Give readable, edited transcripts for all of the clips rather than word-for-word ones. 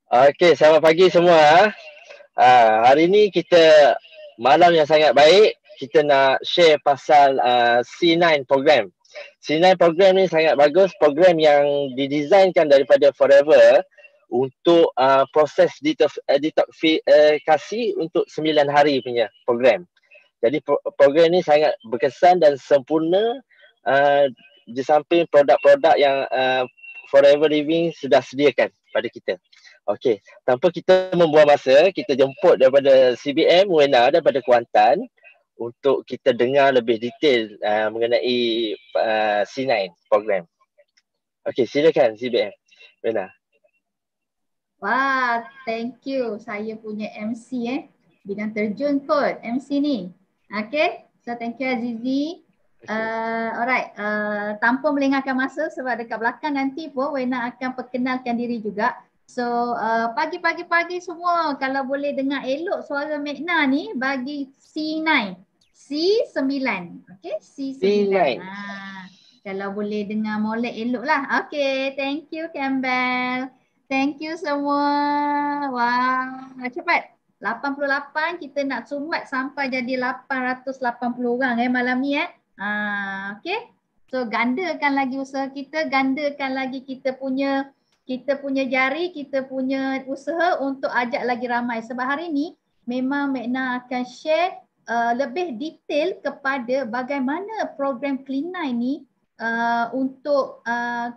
Okey, selamat pagi semua. Hari ni kita malam yang sangat baik. Kita nak share pasal C9 program. C9 program ni sangat bagus. Program yang didesainkan daripada Forever untuk proses detoksifikasi untuk 9 hari punya program. Jadi program ni sangat berkesan dan sempurna di samping produk-produk yang Forever Living sudah sediakan pada kita. Okey, tanpa kita membuang masa, kita jemput daripada CBM Wena daripada Kuantan untuk kita dengar lebih detail mengenai C9 program. Okey, silakan CBM Wena. Wah, thank you. Saya punya MC bidang terjun kot MC ni. Okay, so thank you Azizi. Alright, tanpa melengahkan masa sebab dekat belakang nanti pun Wena akan perkenalkan diri juga. So pagi-pagi semua kalau boleh dengar elok suara Mekna ni bagi C9. C9. Okay, C9. Kalau boleh dengar molek elok lah. Okay, thank you Campbell. Thank you semua. Wah, cepat. 88 kita nak sumbat sampai jadi 880 orang malam ni okay. So gandakan lagi usaha kita, gandakan lagi kita punya jari, kita punya usaha untuk ajak lagi ramai. Sebab hari ni memang Mekna akan share lebih detail kepada bagaimana program Clean9 ni untuk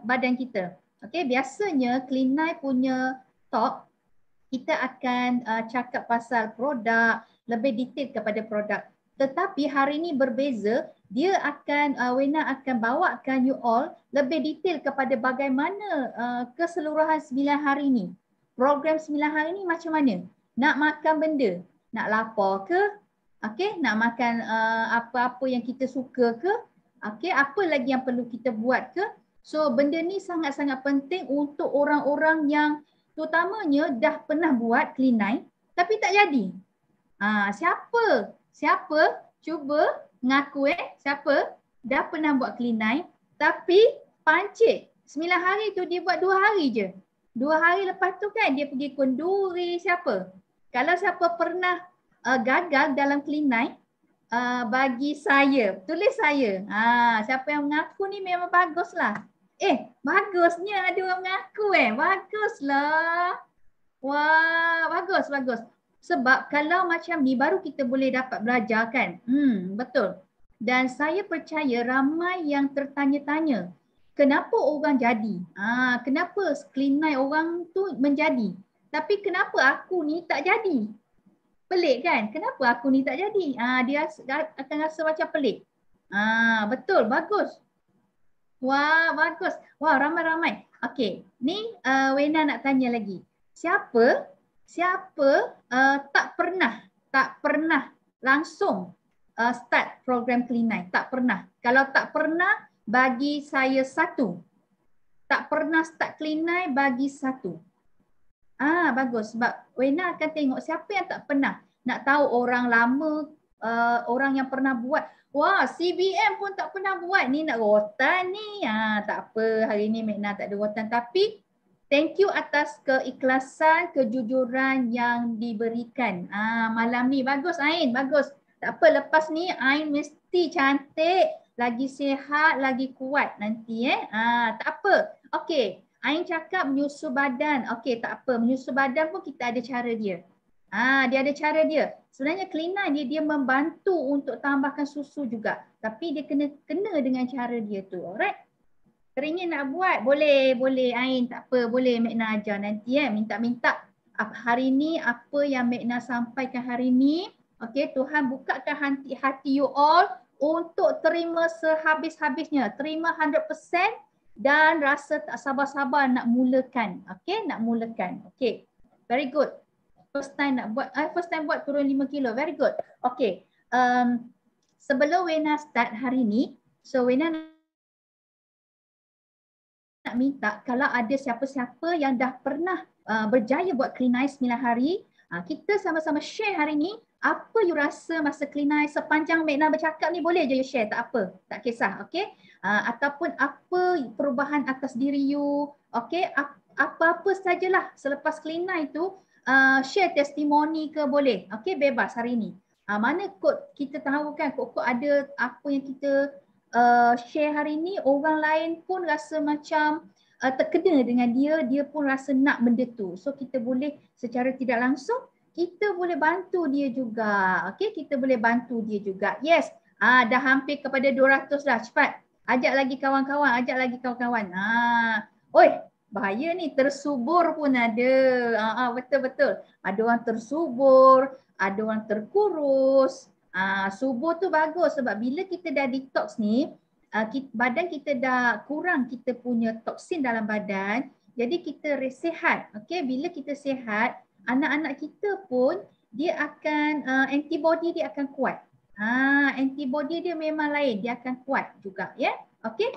badan kita. Okay, biasanya Clean9 punya talk kita akan cakap pasal produk, lebih detail kepada produk. Tetapi hari ini berbeza, dia akan Wena akan bawakan you all lebih detail kepada bagaimana keseluruhan 9 hari ini. Program 9 hari ini macam mana? Nak makan benda, nak lapar ke? Okay, nak makan apa-apa yang kita suka ke? Okay, apa lagi yang perlu kita buat ke? So benda ni sangat-sangat penting untuk orang-orang yang terutamanya dah pernah buat Clean9 tapi tak jadi. Siapa cuba ngaku siapa dah pernah buat Clean9 tapi pancit 9 hari tu dia buat 2 hari je. 2 hari lepas tu kan dia pergi kenduri siapa? Kalau siapa pernah gagal dalam Clean9 bagi saya, tulis saya. Siapa yang mengaku ni memang baguslah. Bagusnya ada orang mengaku baguslah. Wah, bagus. Sebab kalau macam ni baru kita boleh dapat belajar kan. Betul. Dan saya percaya ramai yang tertanya-tanya. Kenapa orang jadi? Kenapa Clean9 orang tu menjadi? Tapi kenapa aku ni tak jadi? Pelik kan? Kenapa aku ni tak jadi? Dia akan rasa macam pelik. Betul, bagus. Wah, bagus. Wah, ramai-ramai. Okey, ni Wena nak tanya lagi. Siapa tak pernah langsung start program Clean9? Tak pernah. Kalau tak pernah, bagi saya 1. Tak pernah start Clean9, bagi 1. Bagus. Sebab Wena akan tengok siapa yang tak pernah. Nak tahu orang lama, orang yang pernah buat. Wah, CBM pun tak pernah buat. Ni nak rotan ni. Tak apa, hari ni Mekna tak ada rotan. Tapi thank you atas keikhlasan, kejujuran yang diberikan. Malam ni bagus Ain, bagus. Tak apa, lepas ni Ain mesti cantik, lagi sihat, lagi kuat nanti tak apa. Okey, Ain cakap menyusu badan. Okey, tak apa. Menyusu badan pun kita ada cara dia. Dia ada cara dia. Sebenarnya Clean9 dia membantu untuk tambahkan susu juga. Tapi dia kena dengan cara dia tu. Alright? Teringin nak buat? Boleh Ain. Tak apa. Boleh Mekna ajar nanti minta-minta. Hari ni apa yang Mekna sampaikan hari ni. Okay, Tuhan bukakan hati you all untuk terima sehabis-habisnya. Terima 100% dan rasa tak sabar-sabar nak mulakan. Okay, nak mulakan. Okay, very good. First time buat turun 5 kilo. Very good. Okay. Sebelum Wena start hari ni, so Wena nak minta kalau ada siapa-siapa yang dah pernah berjaya buat Clean9 9 hari, kita sama-sama share hari ni apa you rasa masa Clean9 sepanjang Mekna bercakap ni boleh je you share, tak apa, tak kisah, okay? Ataupun apa perubahan atas diri you, okay? apa-apa sajalah selepas clean night tu, share testimoni ke boleh. Okey, bebas hari ni. Mana kod kita tahu kan, kod-kod ada apa yang kita share hari ni, orang lain pun rasa macam terkena dengan dia pun rasa nak benda tu. So kita boleh secara tidak langsung, kita boleh bantu dia juga. Okey, kita boleh bantu dia juga. Yes, dah hampir kepada 200 dah. Cepat. Ajak lagi kawan-kawan, ajak lagi kawan-kawan. Oi, bahaya ni, tersubur pun ada. Betul-betul. Ada orang tersubur, ada orang terkurus. Subur tu bagus sebab bila kita dah detox ni, badan kita dah kurang kita punya toksin dalam badan, jadi kita sihat. Okey, bila kita sihat, anak-anak kita pun dia akan antibody dia akan kuat. Antibody dia memang lain, dia akan kuat juga ya. Okey.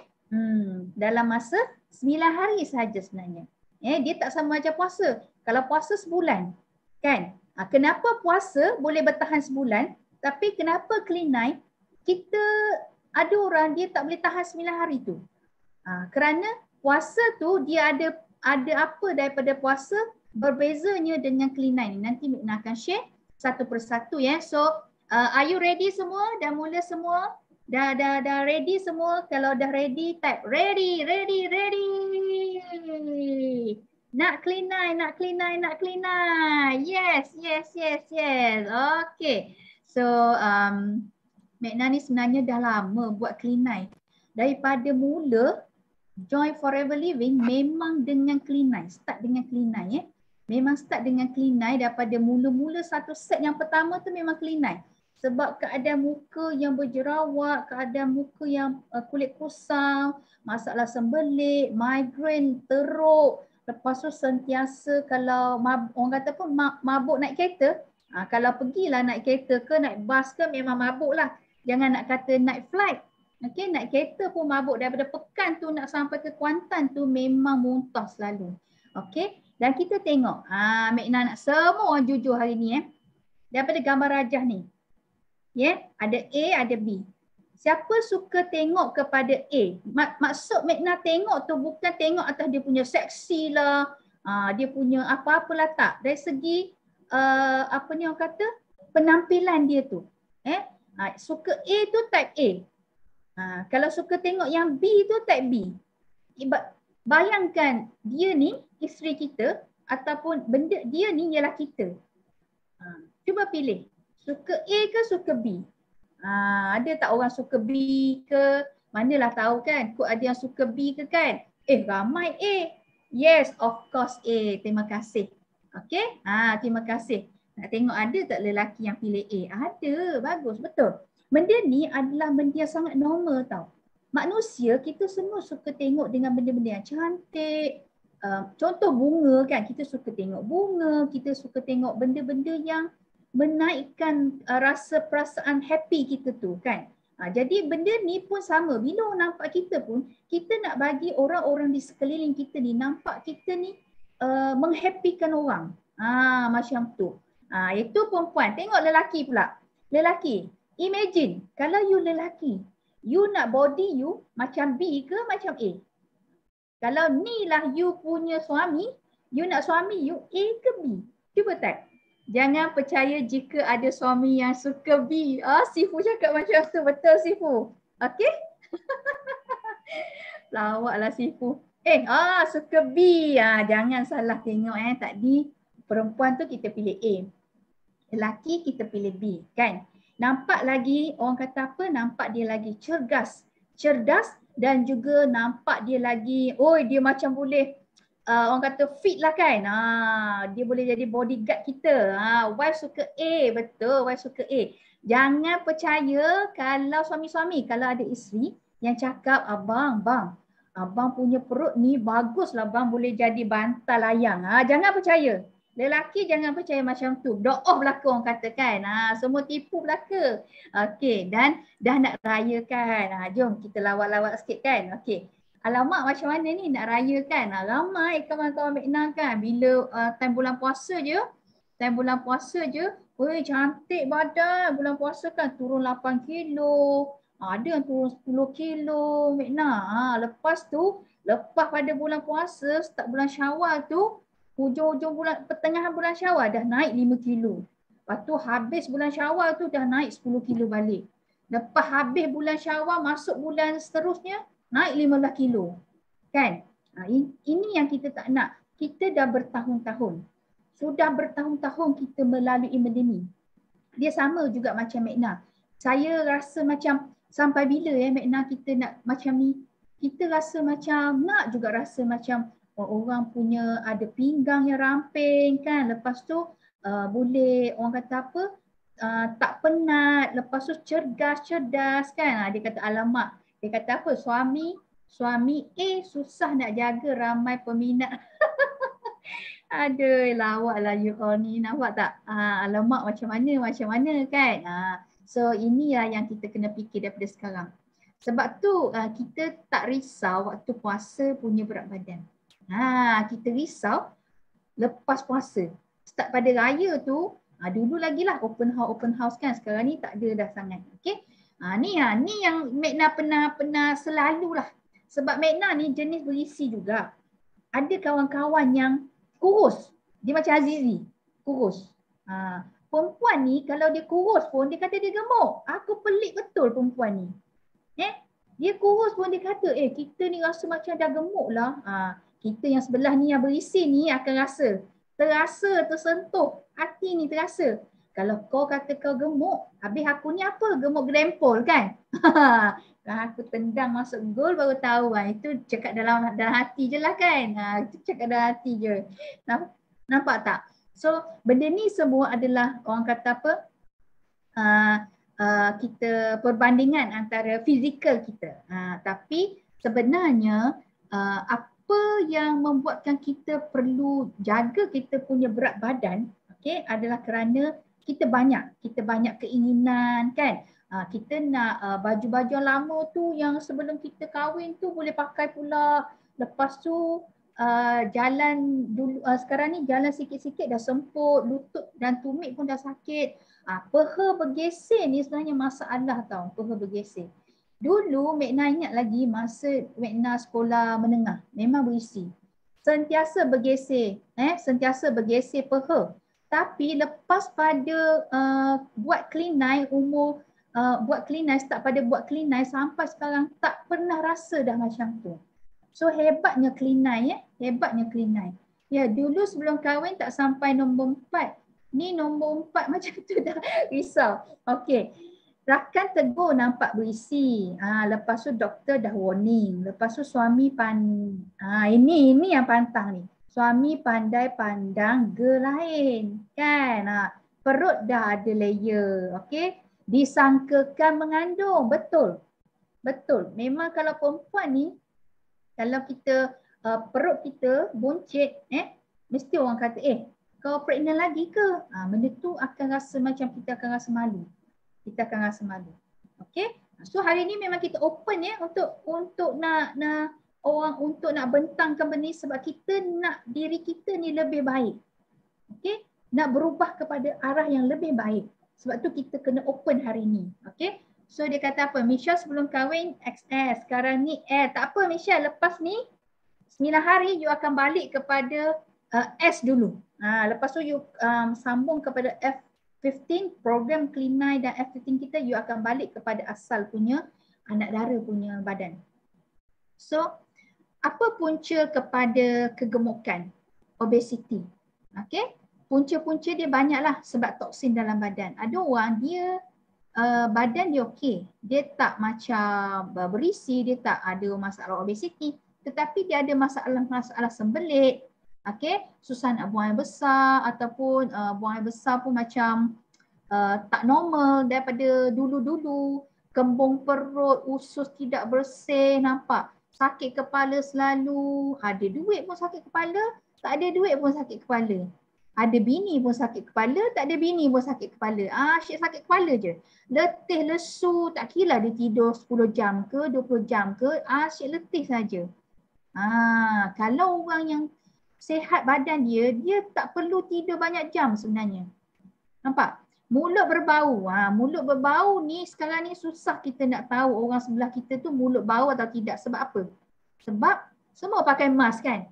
Dalam masa 9 hari sahaja sebenarnya. Dia tak sama macam puasa. Kalau puasa sebulan, kan? Kenapa puasa boleh bertahan sebulan, tapi kenapa clean night kita ada orang dia tak boleh tahan 9 hari tu. Kerana puasa tu dia ada apa daripada puasa berbezanya dengan clean night ni. Nanti Mikna akan share satu persatu ya. So are you ready semua? Dah mula semua? Dah ready semua? Kalau dah ready, type ready. Nak clean night. Yes. Okay. So Mikna ni sebenarnya dah lama buat clean night. Daripada mula join Forever Living memang dengan clean night. Start dengan clean night Memang start dengan clean night daripada mula-mula satu set yang pertama tu memang clean night. Sebab keadaan muka yang berjerawat, keadaan muka yang kulit kusam, masalah sembelit, migraine, teruk. Lepas tu sentiasa kalau orang kata pun mabuk naik kereta. Kalau pergilah naik kereta ke naik bas ke memang mabuk lah. Jangan nak kata naik flight. Okay, naik kereta pun mabuk. Daripada Pekan tu nak sampai ke Kuantan tu memang muntah selalu. Okay, dan kita tengok. Mikna nak semua orang jujur hari ni daripada gambar rajah ni. Ada A, ada B. Siapa suka tengok kepada A? Maksud Mikna tengok tu bukan tengok atas dia punya seksi lah. Dia punya apa-apalah tak. Dari segi apa ni orang kata? Penampilan dia tu. Suka A tu type A. Kalau suka tengok yang B tu type B. Bayangkan dia ni isteri kita ataupun benda dia ni ialah kita. Cuba pilih. Suka A ke suka B? Ada tak orang suka B ke? Manalah tahu kan. Kok ada yang suka B ke kan? Ramai A. Yes, of course A. Terima kasih. Okay. Terima kasih. Nak tengok ada tak lelaki yang pilih A? Ada. Bagus. Betul. Benda ni adalah benda yang sangat normal tau. Manusia kita semua suka tengok dengan benda-benda yang cantik. Contoh bunga kan. Kita suka tengok bunga. Kita suka tengok benda-benda yang menaikkan rasa perasaan happy kita tu kan. Jadi benda ni pun sama. Bila orang nampak kita pun, kita nak bagi orang-orang di sekeliling kita ni nampak kita ni menghappykan orang. Macam tu. Itu perempuan. Tengok lelaki pula. Lelaki. Imagine kalau you lelaki, you nak body you macam B ke macam A? Kalau ni lah you punya suami, you nak suami you A ke B? Cuba type. Jangan percaya jika ada suami yang suka B. Sifu cakap macam tu. Betul Sifu. Okey? Lawaklah Sifu. Suka B. Jangan salah tengok tadi perempuan tu kita pilih A. Lelaki kita pilih B. Kan? Nampak lagi, orang kata apa? Nampak dia lagi cerdas dan juga nampak dia lagi, dia macam boleh orang kata fit lah kan. Dia boleh jadi bodyguard kita. Wife suka A, betul, wife suka A. Jangan percaya kalau suami-suami, kalau ada isteri yang cakap, abang punya perut ni bagus lah bang, boleh jadi bantal ayam. Jangan percaya. Lelaki jangan percaya macam tu. Do'oh belaka orang kata kan. Semua tipu belaka. Okey, dan dah nak rayakan. Jom kita lawak-lawak sikit kan. Okey. Alamak macam mana ni nak rayakan. Ramai kawan-kawan Mikna kan. Bila time bulan puasa je. Cantik badan. Bulan puasa kan turun 8 kilo. Ada yang turun 10 kilo Mikna. Lepas tu Lepas pada bulan puasa, start bulan Syawal tu, hujung-hujung bulan, pertengahan bulan Syawal dah naik 5 kilo. Lepas tu habis bulan Syawal tu dah naik 10 kilo balik. Lepas habis bulan Syawal, masuk bulan seterusnya, naik 15 kilo. Kan? Ini yang kita tak nak. Kita dah bertahun-tahun. Sudah bertahun-tahun kita melalui benda ni. Dia sama juga macam Mekna. Saya rasa macam sampai bila Mekna kita nak macam ni? Kita rasa macam nak juga rasa macam orang punya ada pinggang yang ramping kan. Lepas tu boleh orang kata apa? Tak penat. Lepas tu cerdas kan. Dia kata alamak. Dia kata apa? Suami susah nak jaga ramai peminat. Aduh, lawak lah you all ni. Nampak tak? Alamak macam mana kan? So inilah yang kita kena fikir daripada sekarang. Sebab tu kita tak risau waktu puasa punya berat badan. Kita risau lepas puasa. Start pada raya tu, dulu lagi lah open house kan. Sekarang ni tak ada dah sangat. Okay? Ni yang Mekna pernah selalu lah. Sebab Mekna ni jenis berisi juga. Ada kawan-kawan yang kurus. Dia macam Azizi. Kurus. Perempuan ni kalau dia kurus pun dia kata dia gemuk. Aku pelik betul perempuan ni. Dia kurus pun dia kata kita ni rasa macam dah gemuk lah. Kita yang sebelah ni yang berisi ni akan rasa. Tersentuh. Hati ni terasa. Kalau kau kata kau gemuk, habis aku ni apa? Gemuk gerempol kan? Aku tendang masuk gol baru tahu. Itu cakap dalam hati je lah kan. Itu cakap dalam hati je. Nampak tak? So benda ni semua adalah orang kata apa? Kita perbandingan antara fizikal kita. Tapi sebenarnya apa yang membuatkan kita perlu jaga kita punya berat badan, adalah kerana kita banyak keinginan kan. Kita nak baju-baju lama tu yang sebelum kita kahwin tu boleh pakai pula. Lepas tu jalan dulu sekarang ni jalan sikit-sikit dah semput, lutut dan tumit pun dah sakit. Peha bergeser ni sebenarnya masalah tau, peha bergeser. Dulu Mekna ingat lagi masa Mekna sekolah menengah, memang berisi. Sentiasa bergeser peha. Tapi lepas pada buat clean eye, start pada buat clean eye sampai sekarang tak pernah rasa dah macam tu. So hebatnya clean eye Ya, dulu sebelum kahwin tak sampai nombor 4. Ni nombor 4 macam tu dah risau. Okey. Rakan tegur nampak berisi. Lepas tu doktor dah warning. Lepas tu suami ini yang pantang ni. Suami pandai pandang girl lain. Kan? Perut dah ada layer. Okey. Disangkakan mengandung. Betul. Memang kalau perempuan ni, kalau kita perut kita buncit, mesti orang kata, kau pregnant lagi ke? Benda tu akan rasa macam kita akan rasa malu. Okey? So hari ni memang kita open untuk nak bentangkan benda ni sebab kita nak diri kita ni lebih baik. Okey? Nak berubah kepada arah yang lebih baik. Sebab tu kita kena open hari ni. Okey? So dia kata apa? Michelle sebelum kahwin XS, sekarang ni tak apa Michelle, lepas ni 9 hari you akan balik kepada S dulu. Lepas tu you sambung kepada F15, program Clean Eye dan F15 kita, you akan balik kepada asal punya anak dara punya badan. So apa punca kepada kegemukan? Obesity. Okay? Punca-punca dia banyaklah sebab toksin dalam badan. Ada orang dia badan dia okey. Dia tak macam berisi, dia tak ada masalah obesity. Tetapi dia ada masalah sembelit. Okay? Susah nak buang air besar ataupun buang air besar pun macam tak normal daripada dulu-dulu. Kembung perut, usus tidak bersih, nampak? Sakit kepala selalu. Ada duit pun sakit kepala, tak ada duit pun sakit kepala. Ada bini pun sakit kepala, tak ada bini pun sakit kepala. Asyik sakit kepala je. Letih, lesu, tak kira dia tidur 10 jam ke, 20 jam ke, asyik letih saja. Kalau orang yang sihat badan dia tak perlu tidur banyak jam sebenarnya. Nampak? Mulut berbau. Mulut berbau ni sekarang ni susah kita nak tahu orang sebelah kita tu mulut bau atau tidak. Sebab apa? Sebab Semua pakai mask kan.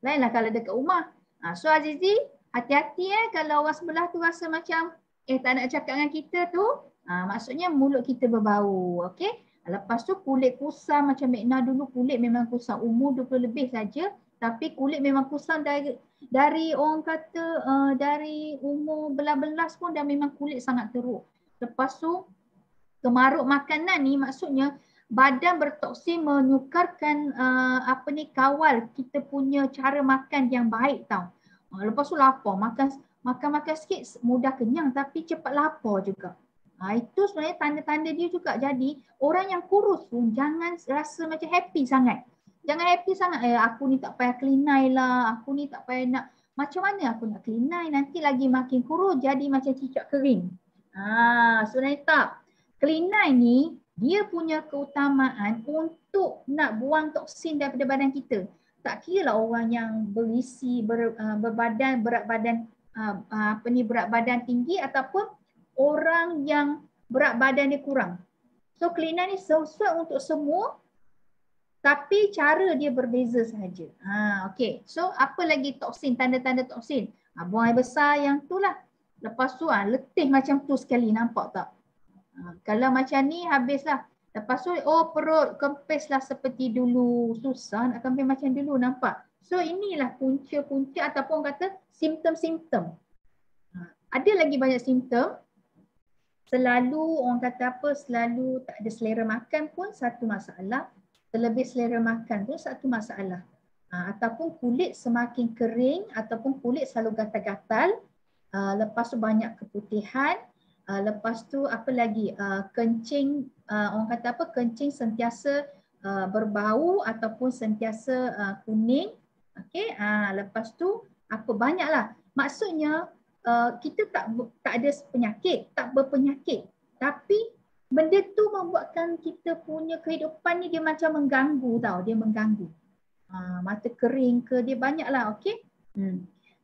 Lainlah kalau dekat rumah. So Azizi, hati-hati kalau orang sebelah tu rasa macam tak nak cakap dengan kita tu, maksudnya mulut kita berbau. Okey. Lepas tu kulit kusam macam Mekna dulu, kulit memang kusam. Umur 20 lebih saja, tapi kulit memang kusam dari orang kata dari umur belas-belas pun dah memang kulit sangat teruk. Lepas tu kemaruk makanan ni maksudnya badan bertoksin menukarkan kawal kita punya cara makan yang baik tau. Lepas tu lapar, makan sikit mudah kenyang tapi cepat lapar juga. Itu sebenarnya tanda-tanda dia juga. Jadi orang yang kurus pun jangan rasa macam happy sangat. Jangan happy sangat, aku ni tak payah kelinai lah, aku ni tak payah nak, macam mana aku nak kelinai, nanti lagi makin kurus jadi macam cicak kering. Sebenarnya tak. Kelinai ni dia punya keutamaan untuk nak buang toksin daripada badan kita. Tak kira lah orang yang berisi, berbadan, berat badan berat badan tinggi ataupun orang yang berat badan dia kurang. So kelinai ni sesuai untuk semua, tapi cara dia berbeza sahaja. Okey. So apa lagi toksin, tanda-tanda toksin? Buang air besar yang tu lah. Lepas tu letih macam tu sekali, nampak tak? Kalau macam ni habislah. Lepas tu perut kempislah seperti dulu. Susah nak kempis macam dulu, nampak? So inilah punca-punca ataupun kata simptom-simptom. Ada lagi banyak simptom. Selalu orang kata selalu tak ada selera makan pun satu masalah. Terlebih selera makan pun satu masalah. Ataupun kulit semakin kering ataupun kulit selalu gatal-gatal. Lepas tu banyak keputihan. Lepas tu apa lagi, kencing, orang kata kencing sentiasa berbau ataupun sentiasa kuning. Okey, lepas tu banyaklah. Maksudnya kita tak ada penyakit, tak berpenyakit, tapi benda tu membuatkan kita punya kehidupan ni dia macam mengganggu tau, dia mengganggu. Mata kering ke, dia banyaklah. Okey.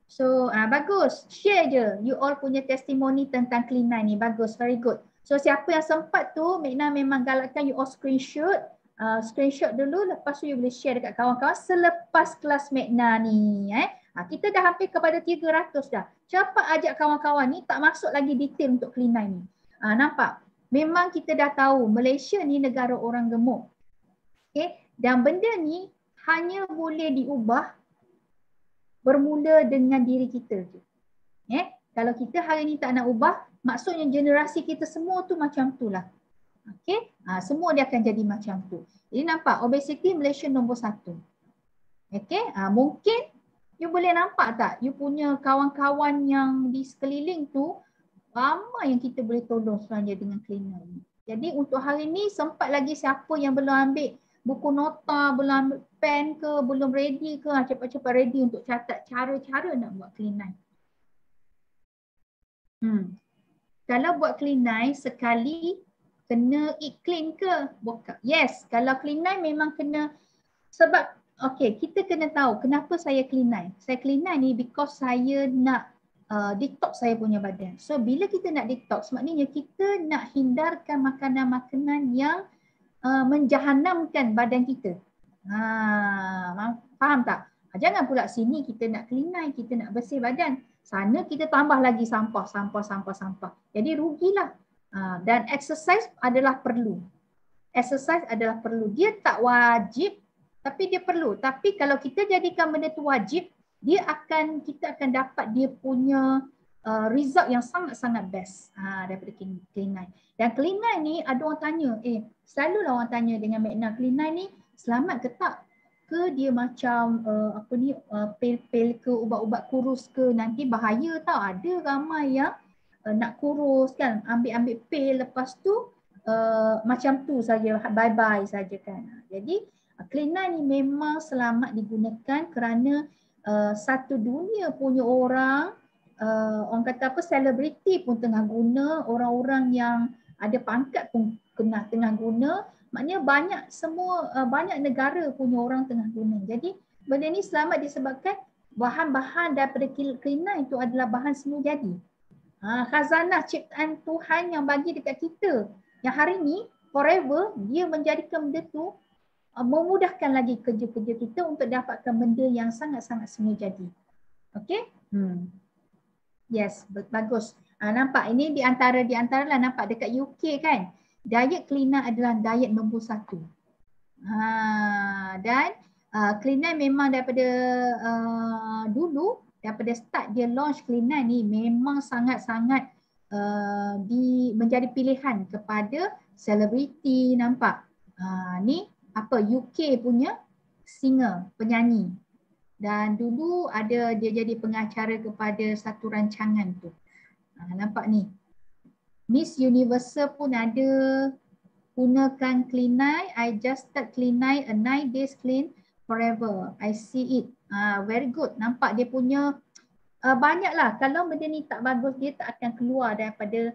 So bagus, share je you all punya testimoni tentang kelinai ni. Bagus, very good. So siapa yang sempat tu, Mekna memang galakkan you all screenshot dulu, lepas tu you boleh share dekat kawan-kawan selepas kelas Mekna ni. Kita dah hampir kepada 300 dah. Cepat ajak kawan-kawan ni, tak masuk lagi detail untuk kelinai ni. Nampak? Memang kita dah tahu Malaysia ni negara orang gemuk. Okay? Dan benda ni hanya boleh diubah bermula dengan diri kita je. Kalau kita hari ni tak nak ubah, maksudnya generasi kita semua tu macam tu lah. Okay? Semua dia akan jadi macam tu. Jadi nampak, obesity Malaysia nombor 1. Okay? Mungkin you boleh nampak tak, you punya kawan-kawan yang di sekeliling tu, ramai yang kita boleh tolong sebenarnya dengan kelinai ni. Jadi untuk hari ni sempat lagi siapa yang belum ambil buku nota, belum ambil pen ke, belum ready ke, cepat-cepat ready untuk catat cara-cara nak buat kelinai. Kalau buat kelinai sekali kena iklim ke? Bukan. Yes, kalau kelinai memang kena, sebab kita kena tahu kenapa saya kelinai. Saya kelinai ni because saya nak detox saya punya badan. So bila kita nak detox, maknanya kita nak hindarkan makanan-makanan yang menjahanamkan badan kita. Faham tak? Jangan pula sini kita nak kelinai, kita nak bersih badan. Sana kita tambah lagi sampah. Jadi rugilah. Dan exercise adalah perlu. Dia tak wajib tapi dia perlu. Tapi kalau kita jadikan benda tu wajib, kita akan dapat dia punya result yang sangat-sangat best daripada kelinai. Dan kelinai ni ada orang tanya, selalulah orang tanya dengan Mekna, kelinai ni selamat ke tak? Ke dia macam pil-pil ke, ubat-ubat kurus ke, nanti bahaya tau. Ada ramai yang nak kurus kan, ambil pil lepas tu macam tu saja, bye-bye saja kan. Jadi kelinai ni memang selamat digunakan kerana satu dunia punya orang kata selebriti pun tengah guna, orang-orang yang ada pangkat pun tengah guna. Maknanya banyak negara punya orang tengah guna. Jadi benda ni selamat disebabkan bahan-bahan daripada kelinai itu adalah bahan semula jadi. Khazanah ciptaan Tuhan yang bagi dekat kita. Yang hari ni forever dia menjadikan benda tu memudahkan lagi kerja-kerja kita untuk dapatkan benda yang sangat-sangat semua jadi. Okey? Yes, bagus. Nampak ini di antara lah nampak dekat UK kan. Diet Clean9 adalah diet nombor 1. Dan Clean9 memang daripada dulu, daripada start dia launch Clean9 ni memang sangat-sangat menjadi pilihan kepada selebriti, nampak. Ni apa UK punya singer, penyanyi. Dan dulu ada dia jadi pengacara kepada satu rancangan tu. Nampak ni. Miss Universal pun ada gunakan Clean9. I just start Clean9 a 9 days clean forever. I see it. Very good. Nampak dia punya banyaklah. Kalau benda ni tak bagus, dia tak akan keluar daripada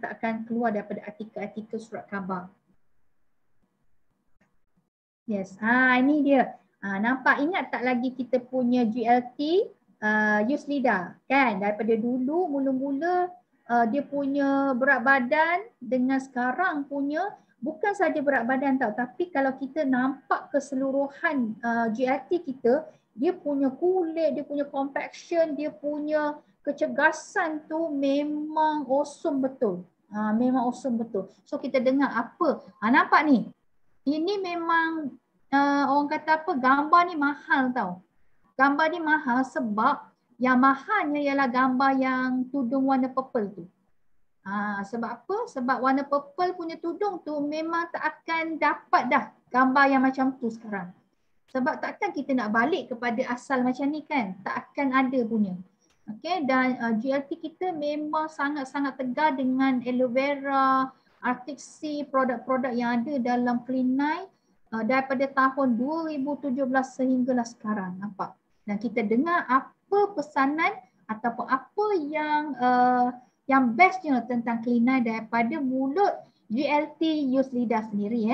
tak akan keluar daripada artikel-artikel surat khabar. Yes. Ini dia. Nampak, ingat tak lagi kita punya GLT Yuslida kan? Daripada dulu mula-mula dia punya berat badan dengan sekarang punya bukan saja berat badan tau, tapi kalau kita nampak keseluruhan GLT kita, dia punya kulit, dia punya compaction, dia punya kecergasan tu memang awesome betul. Memang awesome betul. So kita dengar apa? Nampak ni? Ini memang orang kata apa, gambar ni mahal tau. Gambar ni mahal sebab yang mahalnya ialah gambar yang tudung warna purple tu. Sebab apa? Sebab warna purple punya tudung tu memang tak akan dapat dah gambar yang macam tu sekarang. Sebab takkan kita nak balik kepada asal macam ni kan? Tak akan ada punya. Okay? Dan GLT kita memang sangat-sangat tegar dengan aloe vera, Arctic Sea, produk-produk yang ada dalam Clean9 daripada tahun 2017 sehinggalah sekarang, nampak. Dan kita dengar apa pesanan ataupun apa yang bestnya tentang Clean9 daripada mulut GLT Yuslida sendiri.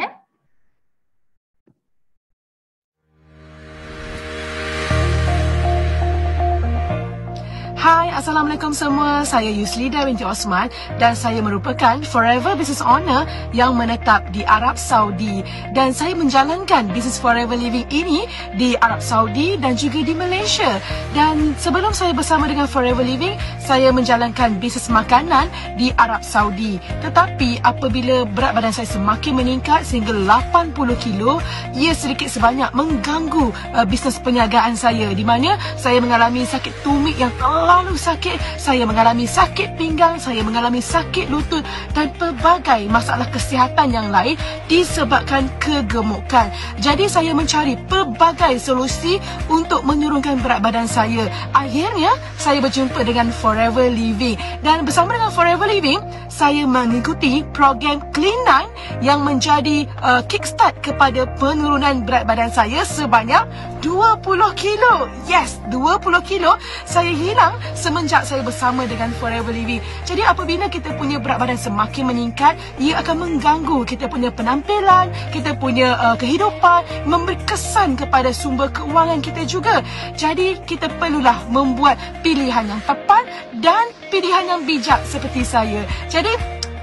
Hai, Assalamualaikum semua. Saya Yuslida binti Osman dan saya merupakan Forever Business Owner yang menetap di Arab Saudi. Dan saya menjalankan bisnes Forever Living ini di Arab Saudi dan juga di Malaysia. Dan sebelum saya bersama dengan Forever Living, saya menjalankan bisnes makanan di Arab Saudi. Tetapi apabila berat badan saya semakin meningkat sehingga 80 kilo, ia sedikit sebanyak mengganggu bisnes perniagaan saya, di mana saya mengalami sakit tumit yang terlalu sakit, saya mengalami sakit pinggang, saya mengalami sakit lutut dan pelbagai masalah kesihatan yang lain disebabkan kegemukan. Jadi saya mencari pelbagai solusi untuk menurunkan berat badan saya. Akhirnya saya berjumpa dengan Forever Living dan bersama dengan Forever Living saya mengikuti program Clean9 yang menjadi kickstart kepada penurunan berat badan saya sebanyak 20 kilo. Yes, 20 kilo saya hilang semenjak saya bersama dengan Forever Living. Jadi apabila kita punya berat badan semakin meningkat, ia akan mengganggu kita punya penampilan, kita punya kehidupan, memberi kesan kepada sumber keuangan kita juga. Jadi kita perlulah membuat pilihan yang tepat dan pilihan yang bijak seperti saya. Jadi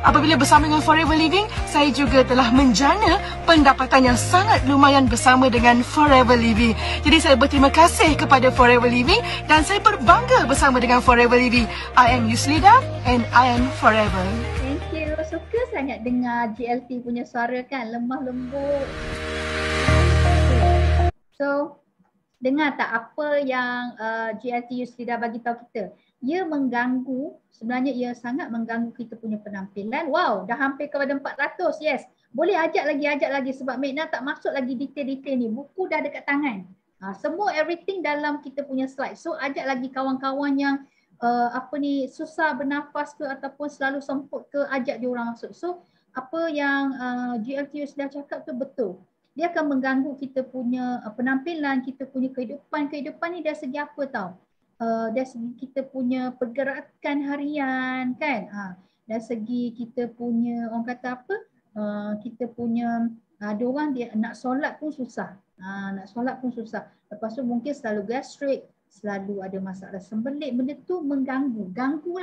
apabila bersama dengan Forever Living, saya juga telah menjana pendapatan yang sangat lumayan bersama dengan Forever Living. Jadi saya berterima kasih kepada Forever Living dan saya berbangga bersama dengan Forever Living. I am Yuslida and I am Forever. Thank you. Suka sangat dengar GLT punya suara kan, lemah lembut. So, dengar tak apa yang GLT Yuslida bagi tahu kita? Ia mengganggu, sebenarnya ia sangat mengganggu kita punya penampilan. Wow, dah hampir kepada 400. Yes, boleh ajak lagi sebab Megna tak masuk lagi detail-detail ni. Buku dah dekat tangan. Semua everything dalam kita punya slide. So ajak lagi kawan-kawan yang susah bernafas ke ataupun selalu semput ke, ajak dia orang masuk. So apa yang GLT sudah cakap tu betul. Dia akan mengganggu kita punya penampilan, kita punya kehidupan. Kehidupan ni dari segi apa tau? Dari segi kita punya pergerakan harian kan, dari segi kita punya orang kata apa, kita punya ada orang dia nak solat pun susah, lepas tu mungkin selalu gastrik, selalu ada masalah sembelit, benda tu mengganggu, ganggu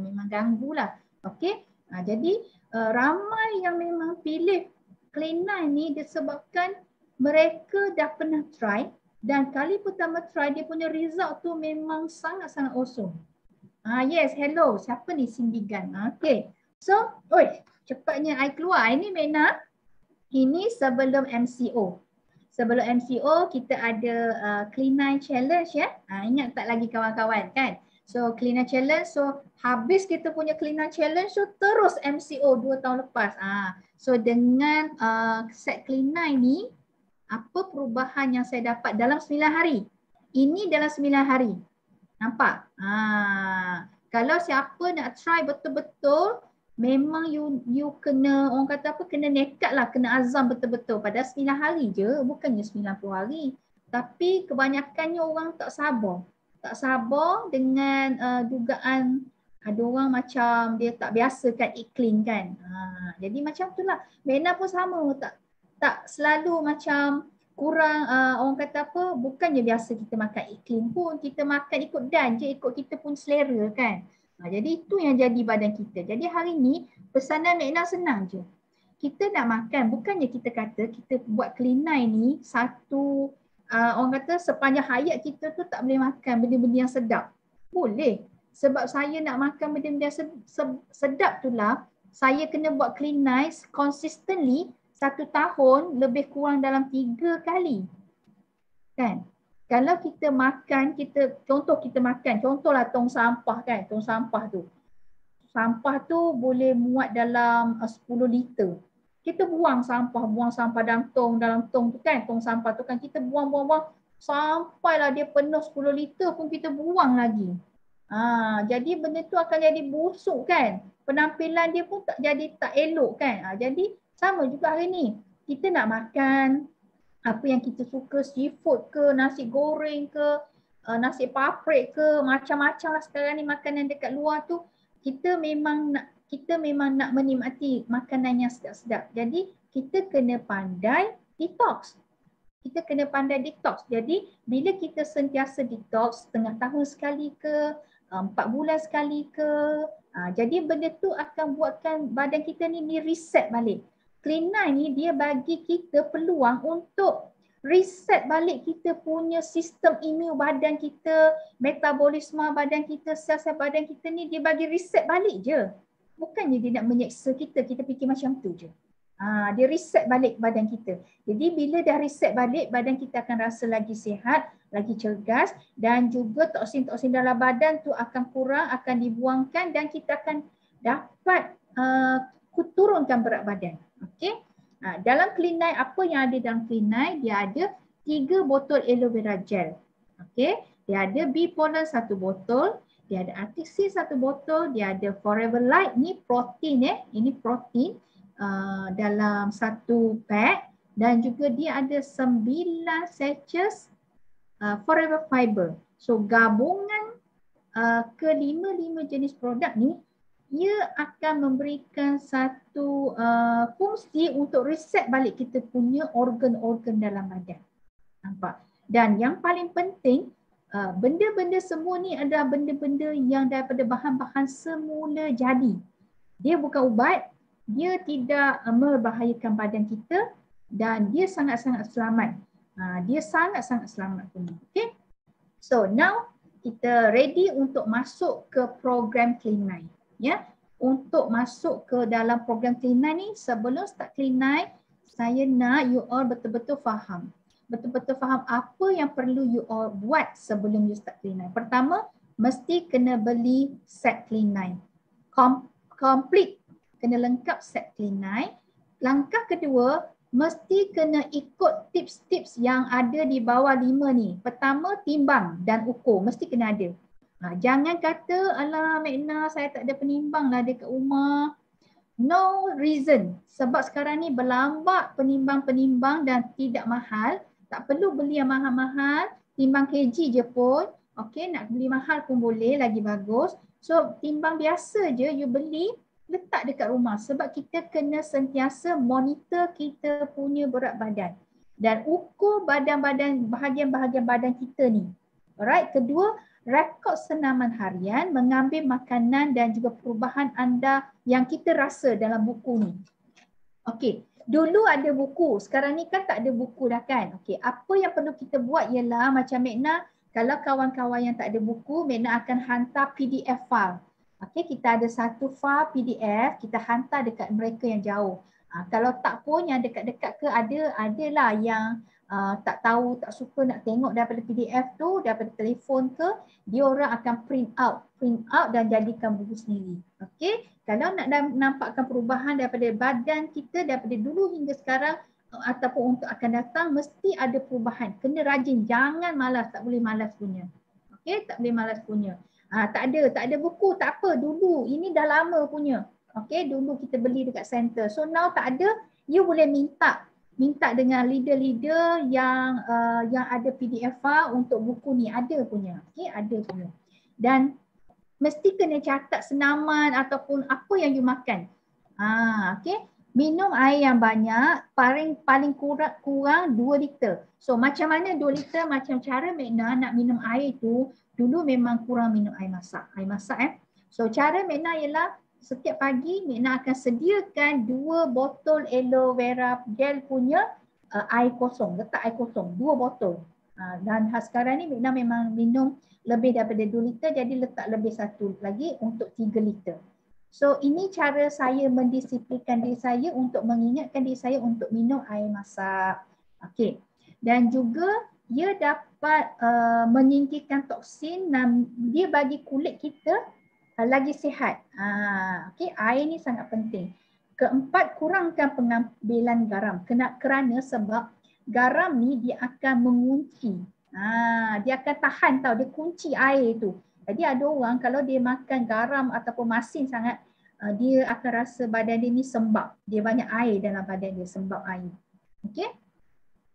memang ganggu lah. Okey, jadi ramai yang memang pilih Clean 9 ni disebabkan mereka dah pernah try dan kali pertama try dia punya result tu memang sangat-sangat awesome. Yes, hello. Siapa ni Sindigan? Okay. So, cepatnya I keluar. Ini Mena. Ini sebelum MCO. Sebelum MCO kita ada Clean 9 Challenge ya. Ingat tak lagi kawan-kawan kan? So Clean 9 Challenge, so habis kita punya Clean 9 Challenge, so terus MCO 2 tahun lepas. So dengan set Clean 9 ni, apa perubahan yang saya dapat dalam 9 hari? Ini dalam 9 hari. Nampak? Kalau siapa nak try betul-betul, memang you kena, orang kata apa, kena nekat lah, kena azam betul-betul. Padahal 9 hari je, bukannya 90 hari. Tapi kebanyakannya orang tak sabar. Tak sabar dengan dugaan ada orang macam dia tak biasa kan iklim kan. Jadi macam itulah. Mena pun sama, tak selalu macam kurang orang kata apa, bukannya biasa kita makan iklim pun, kita makan ikut dan je, ikut kita pun selera kan. Jadi itu yang jadi badan kita. Jadi hari ni pesanan Mena senang je. Kita nak makan, bukannya kita kata kita buat Clean 9 ni satu orang kata sepanjang hayat kita tu tak boleh makan benda-benda yang sedap. Boleh. Sebab saya nak makan benda-benda yang sedap tu lah, saya kena buat Clean 9 consistently 1 tahun lebih kurang dalam 3 kali. Kan? Kalau kita makan, contohlah tong sampah kan, tong sampah tu. Sampah tu boleh muat dalam 10 liter. Kita buang sampah dalam tong tu kan, tong sampah tu kan kita buang sampailah dia penuh 10 liter pun kita buang lagi. Jadi benda tu akan jadi busuk kan. Penampilan dia pun tak elok kan. Jadi sama juga hari ni. Kita nak makan apa yang kita suka, seafood ke, nasi goreng ke, nasi paprik ke, macam-macam lah sekarang ni makanan dekat luar tu. Kita memang nak menikmati makanan yang sedap-sedap. Jadi kita kena pandai detox. Jadi bila kita sentiasa detox, setengah tahun sekali ke, 4 bulan sekali ke, jadi benda tu akan buatkan badan kita ni reset balik. Clean 9 ni dia bagi kita peluang untuk reset balik kita punya sistem imun badan kita, metabolisme badan kita, sel-sel badan kita ni dia bagi reset balik je. Bukannya dia nak menyeksa kita fikir macam tu je. Dia reset balik badan kita. Jadi bila dah reset balik, badan kita akan rasa lagi sihat, lagi cergas dan juga toksin-toksin dalam badan tu akan kurang, akan dibuangkan dan kita akan dapat turunkan berat badan. Okey. Dalam Clean 9, apa yang ada dalam Clean 9? Dia ada 3 botol aloe vera gel. Okey. Dia ada Bipolar 1 botol, dia ada Arctic Sea 1 botol, dia ada Forever Light ni protein ini protein dalam 1 pack dan juga dia ada 9 sachets Forever Fiber. So gabungan ke-5 jenis produk ni ia akan memberikan satu fungsi untuk reset balik kita punya organ-organ dalam badan. Nampak? Dan yang paling penting, benda-benda semua ni adalah benda-benda yang daripada bahan-bahan semula jadi. Dia bukan ubat, dia tidak membahayakan badan kita dan dia sangat-sangat selamat. Dia sangat-sangat selamat pun. Okay? So now kita ready untuk masuk ke program Clean 9. Ya, untuk masuk ke dalam program Clean 9 ni, sebelum start Clean 9, saya nak you all betul-betul faham. Betul-betul faham apa yang perlu you all buat sebelum you start Clean 9. Pertama, mesti kena beli set Clean 9. Complete, kena lengkap set Clean 9. Langkah kedua, mesti kena ikut tips-tips yang ada di bawah 5 ni. Pertama, timbang dan ukur. Mesti kena ada. Jangan kata, alah Mekna saya tak ada penimbang lah dekat rumah. No reason. Sebab sekarang ni berlambak penimbang-penimbang dan tidak mahal. Tak perlu beli yang mahal-mahal. Timbang kg je pun. Okay, nak beli mahal pun boleh, lagi bagus. So timbang biasa je you beli, letak dekat rumah. Sebab kita kena sentiasa monitor kita punya berat badan. Dan ukur bahagian-bahagian badan kita ni. Alright, kedua, rekod senaman harian, mengambil makanan dan juga perubahan anda yang kita rasa dalam buku ni. Okey, Dulu ada buku, sekarang ni kan tak ada buku dah kan. Okey, apa yang perlu kita buat ialah macam Mekna, kalau kawan-kawan yang tak ada buku, Mekna akan hantar PDF file. Okey, kita ada satu file PDF, kita hantar dekat mereka yang jauh. Kalau tak pun yang dekat-dekat ke adalah yang tak tahu, tak suka nak tengok daripada PDF tu, daripada telefon ke, dia orang akan print out dan jadikan buku sendiri. Okey, kalau nak nampakkan perubahan daripada badan kita daripada dulu hingga sekarang ataupun untuk akan datang, mesti ada perubahan. Kena rajin, jangan malas, tak boleh malas punya. Okey, tak boleh malas punya. Tak ada buku, tak apa, dulu ini dah lama punya. Okey, dulu kita beli dekat center. So now tak ada, you boleh minta dengan leader-leader yang ada PDF file untuk buku ni, ada punya. Okey, ada punya. Dan mesti kena catat senaman ataupun apa yang you makan. Okey. Minum air yang banyak, paling kurang 2 liter. So macam mana 2 liter? Macam cara Mekna nak minum air tu, dulu memang kurang minum air masak. So cara Mekna ialah setiap pagi Mekna akan sediakan 2 botol aloe vera gel punya air kosong. Letak air kosong, 2 botol. Dan sekarang ni Mekna memang minum lebih daripada 2 liter, jadi letak lebih satu lagi untuk 3 liter. So ini cara saya mendisiplinkan diri saya untuk mengingatkan diri saya untuk minum air masak. Okey. Dan juga ia dapat menyingkirkan toksin dan dia bagi kulit kita lagi sihat. Okey, air ni sangat penting. Keempat, kurangkan pengambilan garam. Kerana sebab garam ni dia akan mengunci. Dia akan tahan tau, dia kunci air tu. Jadi ada orang kalau dia makan garam ataupun masin sangat, dia akan rasa badan dia ni sembab. Dia banyak air dalam badan dia, sembab air. Okey.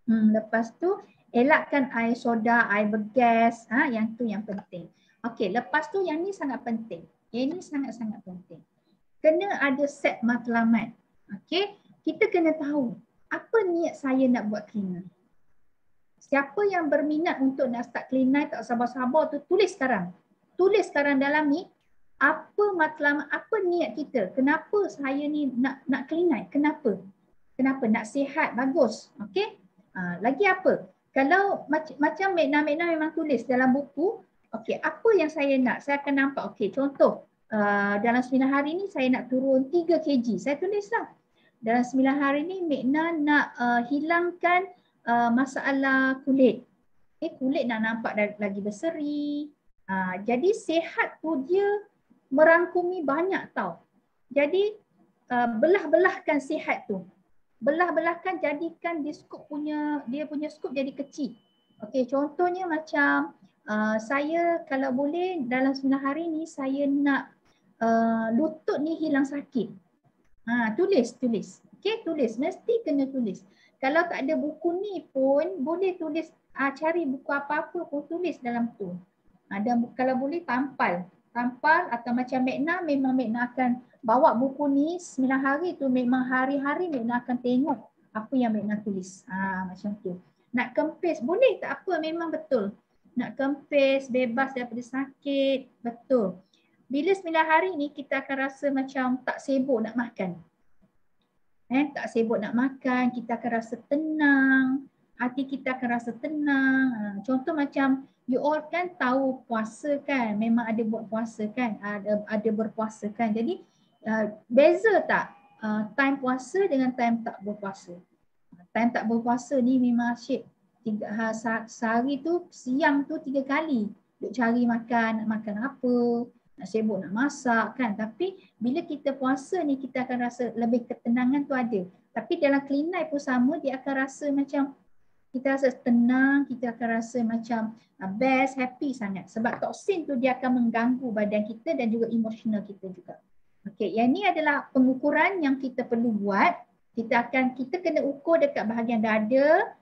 Lepas tu elakkan air soda, air bergas, yang tu yang penting. Okey, lepas tu yang ni sangat penting. Yang ni sangat-sangat penting. Kena ada set matlamat. Okey, kita kena tahu apa niat saya nak buat cleaner. Siapa yang berminat untuk nak start cleaner, tak sabar-sabar tu, tulis sekarang. Tulis sekarang dalam ni, apa matlamat, apa niat kita? Kenapa saya ni nak cleaner? Kenapa? Nak sihat, bagus. Okey? Lagi apa? Kalau macam Mekna memang tulis dalam buku, okey, apa yang saya nak? Saya akan nampak, okey, contoh, dalam 9 hari ni saya nak turun 3 kg. Saya tulislah. Dalam 9 hari ni Mekna nak hilangkan masalah kulit. Kulit nak nampak lagi berseri. Jadi sihat tu dia merangkumi banyak tau. Jadi belah-belahkan sihat tu. Belah-belahkan, jadikan dia punya skop jadi kecil. Okey, contohnya macam saya kalau boleh dalam 9 hari ni saya nak lutut ni hilang sakit. Tulis. Okey, tulis. Mesti kena tulis. Kalau tak ada buku ni pun boleh tulis, cari buku apa-apa pun tulis dalam tu. Dan kalau boleh tampal atau macam Mekna, memang Mekna akan bawa buku ni 9 hari tu, memang hari-hari Mekna akan tengok apa yang Mekna tulis. Macam tu. Nak kempis boleh, tak apa, memang betul. Nak kempis, bebas daripada sakit, betul. Bila 9 hari ni kita akan rasa macam tak sibuk nak makan. Tak sibuk nak makan, kita akan rasa tenang, hati kita akan rasa tenang. Contoh macam you all kan tahu puasa kan, memang ada buat puasa kan, ada berpuasa kan. Jadi beza tak time puasa dengan time tak berpuasa? Time tak berpuasa ni memang asyik sehari tu, siang tu 3 kali duk cari makan, nak makan apa, nak sibuk nak masak kan. Tapi bila kita puasa ni kita akan rasa lebih ketenangan tu ada. Tapi dalam clean night pun sama, dia akan rasa macam kita rasa tenang, kita akan rasa macam best, happy sangat. Sebab toksin tu dia akan mengganggu badan kita dan juga emosional kita juga. Okey, yang ni adalah pengukuran yang kita perlu buat. Kita kena ukur dekat bahagian dada,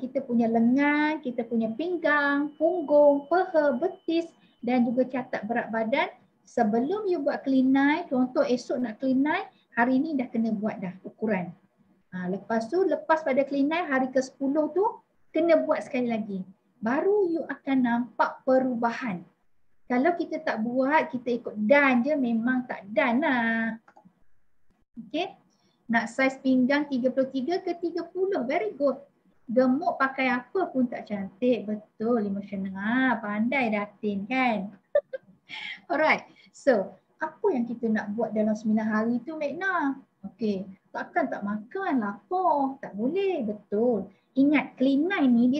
kita punya lengan, kita punya pinggang, punggung, peha, betis dan juga catat berat badan. Sebelum you buat clean night, contoh esok nak clean night, hari ni dah kena buat dah ukuran. Lepas pada clean night hari ke-10 tu kena buat sekali lagi. Baru you akan nampak perubahan. Kalau kita tak buat, kita ikut done je, memang tak done lah. Okay. Nak saiz pinggang 33 ke 30. Very good. Gemuk pakai apa pun tak cantik. Betul, emotional. Pandai Datin kan? Alright. So, apa yang kita nak buat dalam 9 hari tu, Megna? Okey, takkan tak makan, lapar. Tak boleh. Betul. Ingat, Clean 9 ni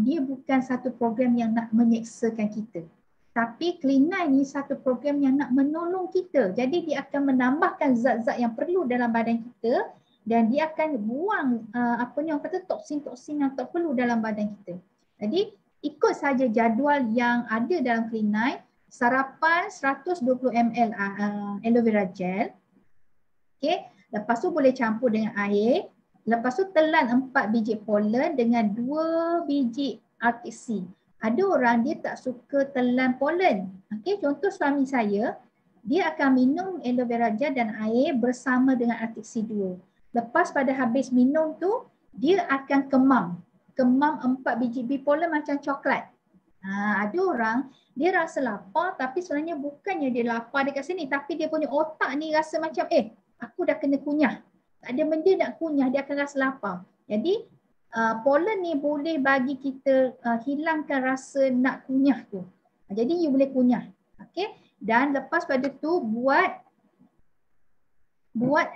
dia bukan satu program yang nak menyeksakan kita. Tapi Clean 9 ni satu program yang nak menolong kita. Jadi dia akan menambahkan zat-zat yang perlu dalam badan kita dan dia akan buang orang kata toksin-toksin yang tak perlu dalam badan kita. Jadi ikut saja jadual yang ada dalam Clean 9, sarapan 120 ml aloe vera gel. Okey, lepas tu boleh campur dengan air. Lepas tu telan 4 biji pollen dengan 2 biji Arctic Sea. Ada orang dia tak suka telan pollen. Okey, contoh suami saya, dia akan minum aloe vera gel dan air bersama dengan Arctic Sea 2. Lepas pada habis minum tu, dia akan kemam. Kemam 4 biji pollen macam coklat. Ada orang dia rasa lapar tapi sebenarnya bukannya dia lapar dekat sini, tapi dia punya otak ni rasa macam aku dah kena kunyah. Tak ada benda nak kunyah, dia akan rasa lapar. Jadi pollen ni boleh bagi kita hilangkan rasa nak kunyah tu. Jadi you boleh kunyah. Okey. Dan lepas pada tu buat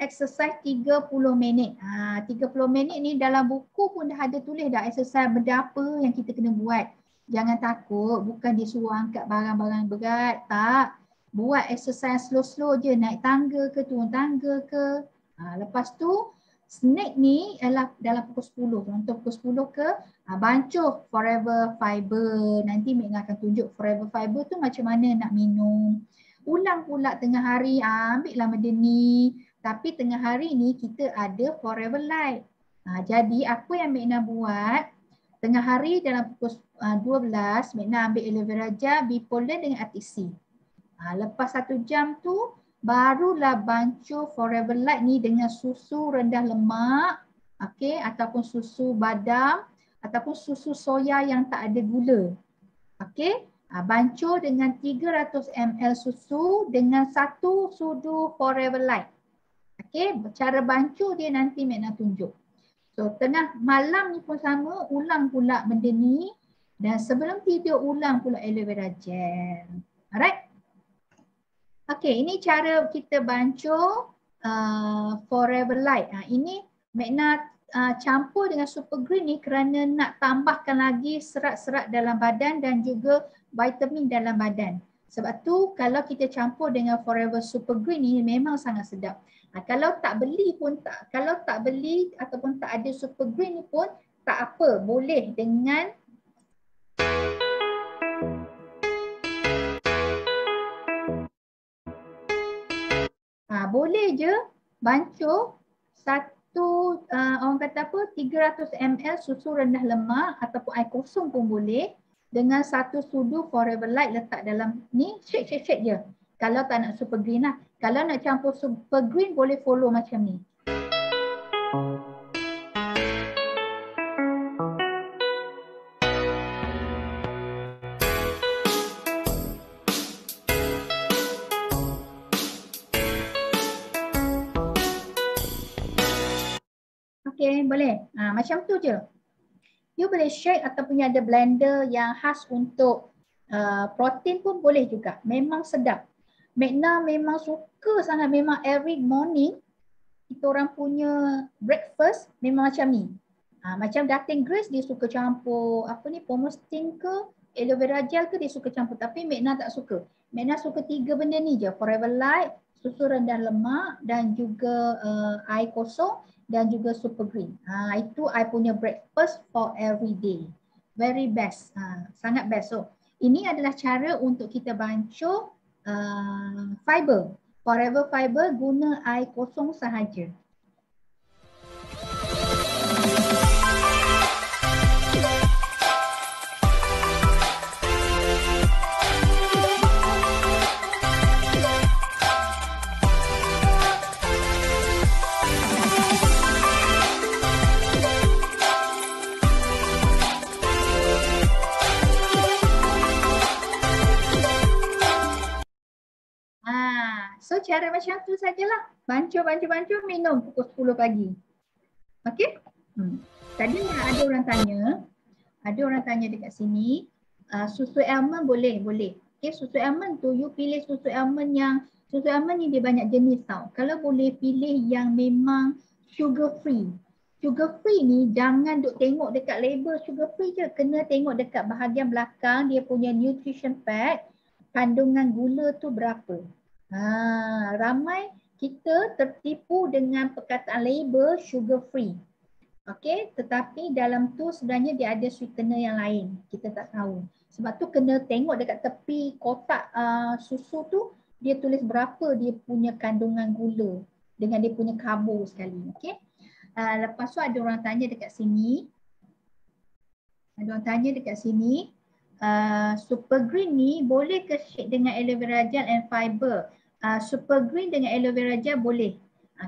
exercise 30 minit. 30 minit ni dalam buku pun dah ada tulis dah exercise benda apa yang kita kena buat. Jangan takut, bukan dia suruh angkat barang-barang berat, tak. Buat exercise slow-slow je, naik tangga ke, turun tangga ke. Lepas tu snack ni adalah dalam pukul 10. Contoh pukul 10 ke bancuh Forever Fiber. Nanti Megna akan tunjuk Forever Fiber tu macam mana nak minum. Ulang pula tengah hari, ambillah benda ni. Tapi tengah hari ni kita ada Forever Light. Jadi apa yang Megna buat, tengah hari dalam pukul 12, Megna ambil aloe vera gel, Bipollen dengan Arctic Sea. Lepas 1 jam tu, barulah bancuh Forever Light ni dengan susu rendah lemak, okey, ataupun susu badam, ataupun susu soya yang tak ada gula. Okey, bancuh dengan 300 ml susu dengan 1 sudu Forever Light. Okey, cara bancuh dia nanti Megna tunjuk. So tengah malam ni pun sama, ulang pula benda ni dan sebelum tidur ulang pula aloe vera gel. Alright? Okey, ini cara kita bancuh Forever Light. Ini Megna campur dengan Super Green ni kerana nak tambahkan lagi serat-serat dalam badan dan juga vitamin dalam badan. Sebab tu kalau kita campur dengan Forever Super Green ni memang sangat sedap. Kalau tak beli ataupun tak ada Super Green ni pun tak apa, boleh dengan boleh je bancuh orang kata apa 300 ml susu rendah lemak ataupun air kosong pun boleh dengan 1 sudu Forever Light letak dalam ni, shake je. Kalau tak nak Super Green lah. Kalau nak campur Super Green boleh follow macam ni. Okey, boleh. Macam tu je. You boleh shake ataupun ada blender yang khas untuk protein pun boleh juga. Memang sedap. Megna memang suka sangat, memang every morning kita orang punya breakfast memang macam ni. Macam Datin Grace dia suka campur pomostin ke, aloe vera gel ke dia suka campur. Tapi Megna tak suka. Megna suka 3 benda ni je. Forever Light, susu rendah lemak dan juga air kosong dan juga Super Green. Itu I punya breakfast for every day. Very best. Sangat best. So, ini adalah cara untuk kita bancuh fiber. Forever Fiber guna air kosong sahaja. So So cara macam tu sajalah. Bancur minum pukul 10 pagi. Okey? Tadi ada orang tanya dekat sini, susu almond boleh? Okey, susu almond tu you pilih susu almond ni dia banyak jenis tau. Kalau boleh pilih yang memang sugar free. Sugar free ni jangan duk tengok dekat label sugar free je, kena tengok dekat bahagian belakang dia punya nutrition fact, kandungan gula tu berapa. Ramai kita tertipu dengan perkataan label sugar free. Okey, tetapi dalam tu sebenarnya dia ada sweetener yang lain. Kita tak tahu. Sebab tu kena tengok dekat tepi kotak susu tu dia tulis berapa dia punya kandungan gula dengan dia punya karbo sekali. Okey. Lepas tu ada orang tanya dekat sini. Super green ni boleh ke shake dengan aloe vera gel and fiber? Super green dengan aloe vera gel boleh.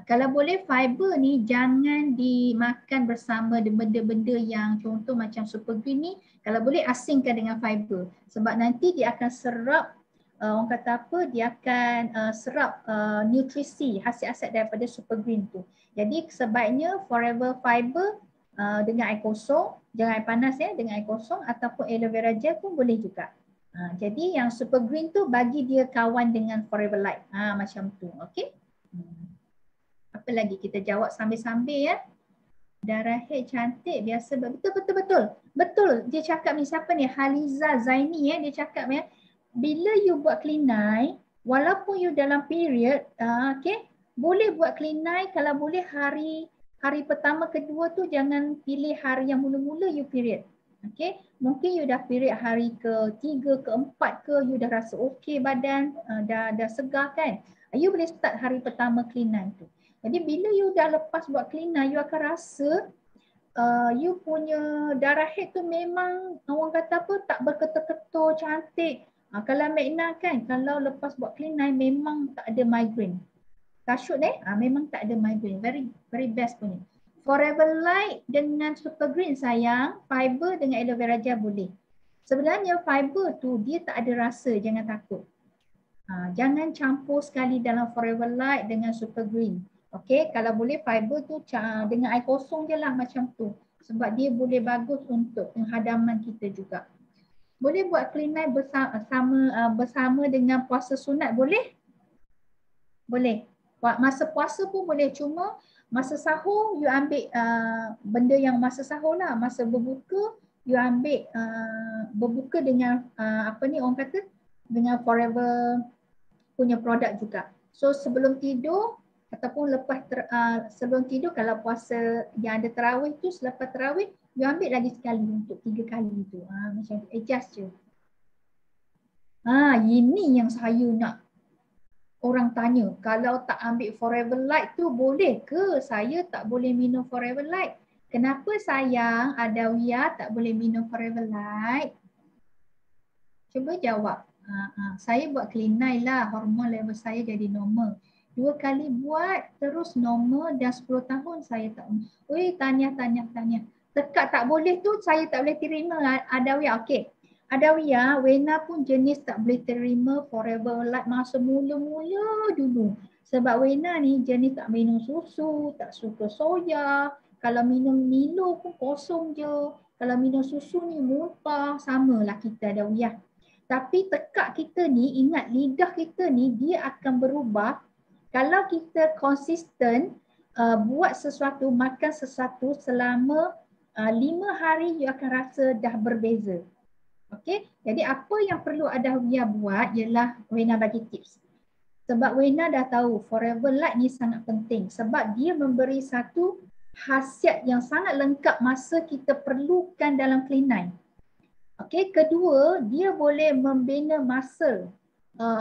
Kalau boleh fiber ni jangan dimakan bersama benda-benda yang contoh macam super green ni, kalau boleh asingkan dengan fiber. Sebab nanti dia akan serap orang kata apa, dia akan serap nutrisi hasil-hasil daripada super green tu. Jadi sebaiknya forever fiber dengan air kosong, jangan air panas ya, dengan air kosong ataupun aloe vera gel pun boleh juga. Jadi yang super green tu bagi dia kawan dengan forever light. Macam tu, okey. Apa lagi kita jawab sambil-sambil ya. Darah haid cantik biasa. Betul. Dia cakap ni siapa ni? Haliza Zaini ya, dia cakap ya. Bila you buat clean eye, walaupun you dalam period, okay, boleh buat clean eye kalau boleh hari pertama kedua tu jangan pilih hari yang mula-mula you period. Okay, mungkin you dah period hari ke-3, ke-4 ke, you dah rasa okey badan, dah segar kan. You boleh start hari pertama clean eye tu. Jadi bila you dah lepas buat clean eye, you akan rasa you punya darah haid tu memang orang kata apa, tak berketul-ketul, cantik. Kalau Magna kan, kalau lepas buat clean eye memang tak ada migraine. Tasyuk memang tak ada migraine. Very best punya. Forever Light dengan Super Green sayang, fiber dengan aloe vera gel boleh. Sebenarnya fiber tu dia tak ada rasa, jangan takut. Jangan campur sekali dalam Forever Light dengan Super Green. Okey, kalau boleh fiber tu dengan air kosong je lah macam tu. Sebab dia boleh bagus untuk penghadaman kita juga. Boleh buat clean eye bersama dengan puasa sunat boleh? Boleh. Masa puasa pun boleh, cuma masa sahur you ambil benda yang masa sahur lah. Masa berbuka you ambil berbuka dengan orang kata dengan Forever punya produk juga. So sebelum tidur ataupun lepas sebelum tidur kalau puasa yang ada tarawih tu, selepas tarawih you ambil lagi sekali untuk 3 kali tu. Macam adjust je. Ini yang saya nak orang tanya. Kalau tak ambil Forever Light tu boleh ke saya tak boleh minum Forever Light? Kenapa sayang Adawiyah tak boleh minum Forever Light? Cuba jawab. Saya buat clean eye lah, hormon level saya jadi normal. 2 kali buat terus normal dan 10 tahun saya tak. Tanya. Dekat tak boleh tu saya tak boleh terima Adawiyah. Okey. Adawiyah, Wena pun jenis tak boleh terima Forever Light masa mula-mula dulu. Sebab Wena ni jenis tak minum susu, tak suka soya. Kalau minum Milo pun kosong je. Kalau minum susu ni muntah, samalah kita Adawiyah. Tapi tekak kita ni, ingat lidah kita ni dia akan berubah. Kalau kita konsisten buat sesuatu, makan sesuatu selama 5 hari you akan rasa dah berbeza. Okey, jadi apa yang perlu Adawiyah buat ialah Wena bagi tips. Sebab Wena dah tahu Forever Light ni sangat penting sebab dia memberi satu khasiat yang sangat lengkap masa kita perlukan dalam clean eye. Okey, kedua dia boleh membina muscle,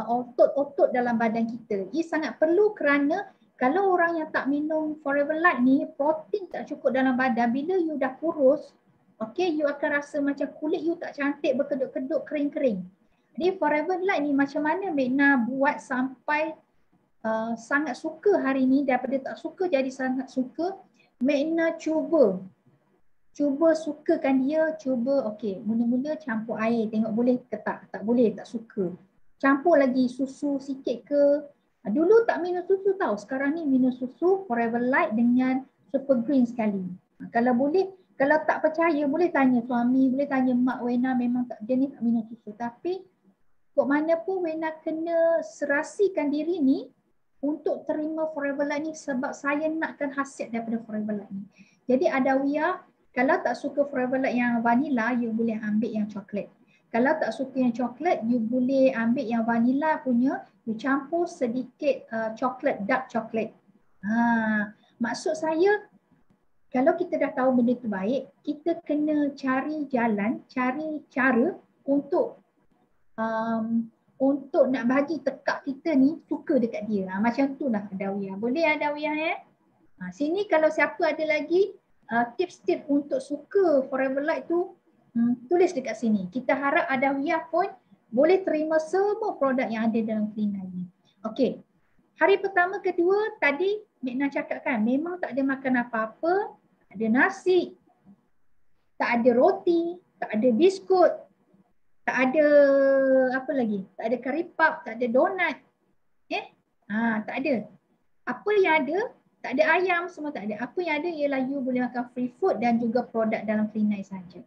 otot-otot dalam badan kita. Ia sangat perlu kerana kalau orang yang tak minum Forever Light ni, protein tak cukup dalam badan, bila you dah kurus, okey, you akan rasa macam kulit you tak cantik, berkedut-kedut, kering-kering. Jadi Forever Light ni macam mana Magna buat sampai sangat suka hari ni, daripada tak suka jadi sangat suka. Magna cuba sukakan dia, okey, mula-mula campur air, tengok boleh ke tak boleh, tak suka. Campur lagi susu sikit ke, Dulu tak minum susu tahu, sekarang ni minum susu Forever Light dengan Super Green sekali. Kalau boleh, kalau tak percaya boleh tanya suami, boleh tanya mak Wena, memang tak, dia ni tak minum susu. Tapi kok mana pun Wena kena serasikan diri ni untuk terima Forever Light ni sebab saya nakkan khasiat daripada Forever Light ni. Jadi Adawiyah, kalau tak suka Forever Light yang vanilla, you boleh ambil yang coklat. Kalau tak suka yang coklat, you boleh ambil yang vanilla punya, you campur sedikit coklat, dark coklat. Maksud saya, kalau kita dah tahu benda tu baik, kita kena cari jalan, cari cara untuk nak bagi tekak kita ni suka dekat dia. Macam tu lah Adawiyah. Boleh Adawiyah ya? Sini kalau siapa ada lagi tips-tips untuk suka Forever Light tu, tulis dekat sini. Kita harap Adawiyah pun boleh terima semua produk yang ada dalam Clean ni. Okey. Hari pertama, kedua tadi Mekna cakap kan, memang tak ada makan apa-apa, tak ada nasi, tak ada roti, tak ada biskut, tak ada apa lagi? Tak ada curry puff, tak ada donat. Tak ada. Apa yang ada? Tak ada ayam, semua tak ada. Apa yang ada ialah you boleh makan free food dan juga produk dalam Clean Night saja.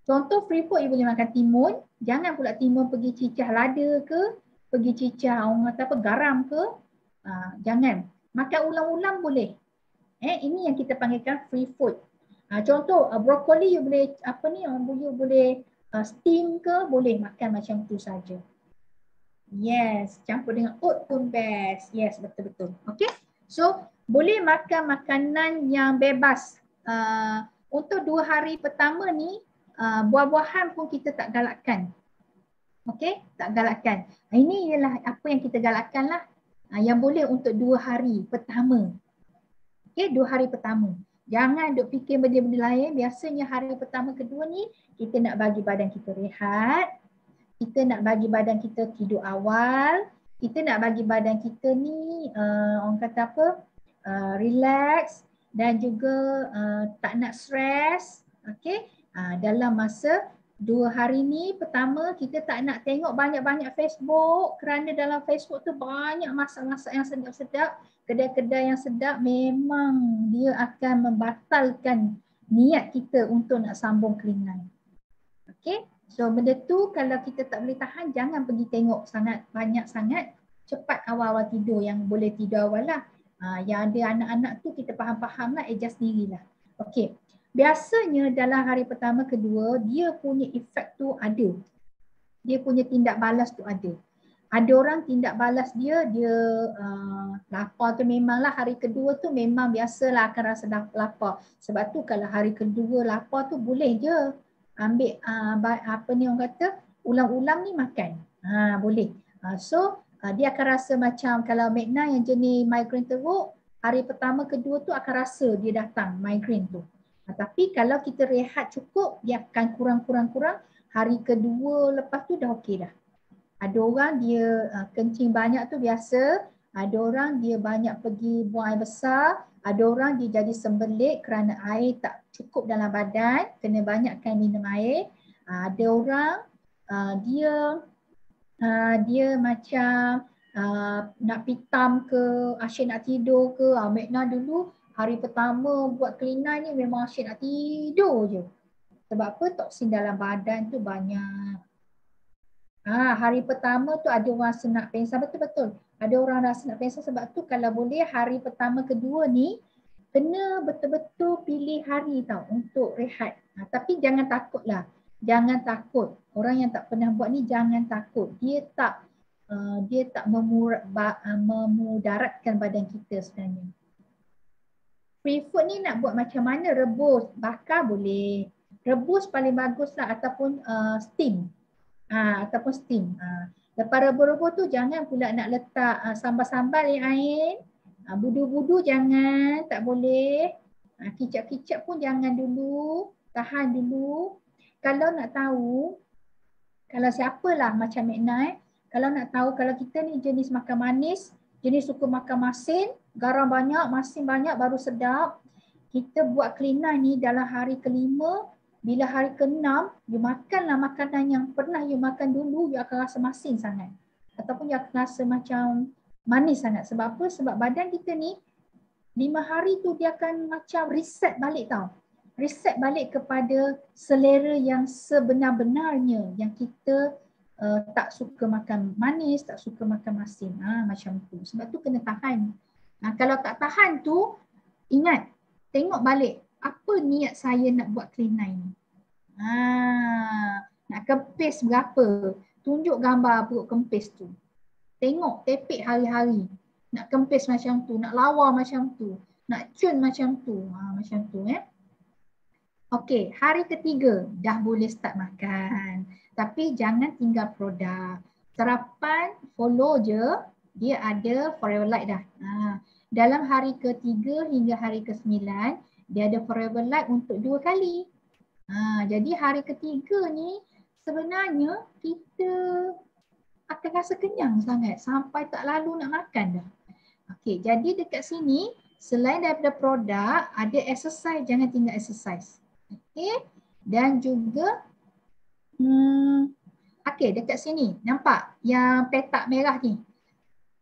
Contoh free food, you boleh makan timun. Jangan pula timun pergi cicah lada ke, pergi cicah orang kata apa, garam ke. Jangan. Makan ulam-ulam boleh. Ini yang kita panggilkan free food. Contoh brokoli you boleh you boleh steam ke, boleh makan macam tu saja. Yes, campur dengan oat pun best. Yes, betul-betul. Okay. So, boleh makan makanan yang bebas. Untuk 2 hari pertama ni, buah-buahan pun kita tak galakkan. Okay, tak galakkan. Ini ialah apa yang kita galakkan lah. Yang boleh untuk 2 hari pertama. Okay, 2 hari pertama. Jangan duk fikir benda-benda lain. Biasanya hari pertama, kedua ni, kita nak bagi badan kita rehat. Kita nak bagi badan kita tidur awal. Kita nak bagi badan kita ni, orang kata apa, relax dan juga tak nak stres. Okay. Dalam masa 2 hari ni, pertama kita tak nak tengok banyak-banyak Facebook kerana dalam Facebook tu banyak masak-masak yang sedap-sedap, kedai-kedai yang sedap, memang dia akan membatalkan niat kita untuk nak sambung Clean Night. Okay, so benda tu kalau kita tak boleh tahan, jangan pergi tengok banyak sangat, cepat awal-awal tidur, yang boleh tidur awal lah. Yang ada anak-anak tu kita faham-faham lah, adjust dirilah. Okay. Biasanya dalam hari pertama, kedua, dia punya efek tu ada. Dia punya tindak balas tu ada. Ada orang tindak balas dia lapar tu memanglah hari kedua tu memang biasalah akan rasa lapar. Sebab tu kalau hari kedua lapar tu boleh je ambil apa ni orang kata, ulam-ulam ni makan. Boleh. So dia akan rasa macam kalau Mekna yang jenis migraine teruk, hari pertama, kedua tu akan rasa dia datang migraine tu. Tapi kalau kita rehat cukup, dia akan kurang-kurang. Hari kedua lepas tu dah okey dah. Ada orang dia kencing banyak tu biasa. Ada orang dia banyak pergi buang air besar. Ada orang dia jadi sembelit kerana air tak cukup dalam badan. Kena banyakkan minum air. Ada orang dia macam nak pitam ke, asyik nak tidur ke. Mekna dulu hari pertama buat Clean Night ni memang asyik nak tidur je. Sebab apa? Toksin dalam badan tu banyak. Hari pertama tu ada orang rasa nak pengsan, betul-betul. Ada orang rasa nak pengsan, sebab tu kalau boleh hari pertama, kedua ni kena betul-betul pilih hari tau untuk rehat. Tapi jangan takutlah. Jangan takut. Orang yang tak pernah buat ni jangan takut. Dia tak memudaratkan badan kita sebenarnya. Free food ni nak buat macam mana? Rebus, bakar boleh. Rebus paling bagus lah, ataupun steam. Ataupun steam. Lepas rebus-rebus tu jangan pula nak letak sambal-sambal yang lain. Budu-budu jangan, tak boleh. Kicap-kicap pun jangan dulu. Tahan dulu. Kalau nak tahu, kalau siapalah macam Mekna, kalau nak tahu kalau kita ni jenis makan manis, jenis suka makan masin, garam banyak, masin banyak baru sedap. Kita buat Clean Night ni dalam hari kelima, bila hari keenam, you makanlah makanan yang pernah you makan dulu, you akan rasa masin sangat. Ataupun you akan rasa macam Manis sangat. Sebab apa? Sebab badan kita ni 5 hari tu dia akan macam reset balik tau. Reset balik kepada selera yang sebenar-benarnya, yang kita tak suka makan manis, tak suka makan masin. Macam tu. Sebab tu kena tahan. Kalau tak tahan tu, ingat, tengok balik apa niat saya nak buat clean line ni. Nak kempis berapa? Tunjuk gambar perut kempis tu. Tengok, tepek hari-hari. Nak kempis macam tu, nak lawa macam tu, nak cun macam tu. Macam tu Okey, hari ketiga dah boleh start makan. Tapi jangan tinggal produk. Sarapan follow je, dia ada Forever Light dah. Dalam hari ketiga hingga hari ke-9, dia ada Forever Light untuk 2 kali. Jadi hari ketiga ni sebenarnya kita akan rasa kenyang sangat sampai tak lalu nak makan dah. Okey, jadi dekat sini selain daripada produk, ada exercise, jangan tinggal exercise. Okey, dan juga okey, dekat sini nampak yang petak merah ni.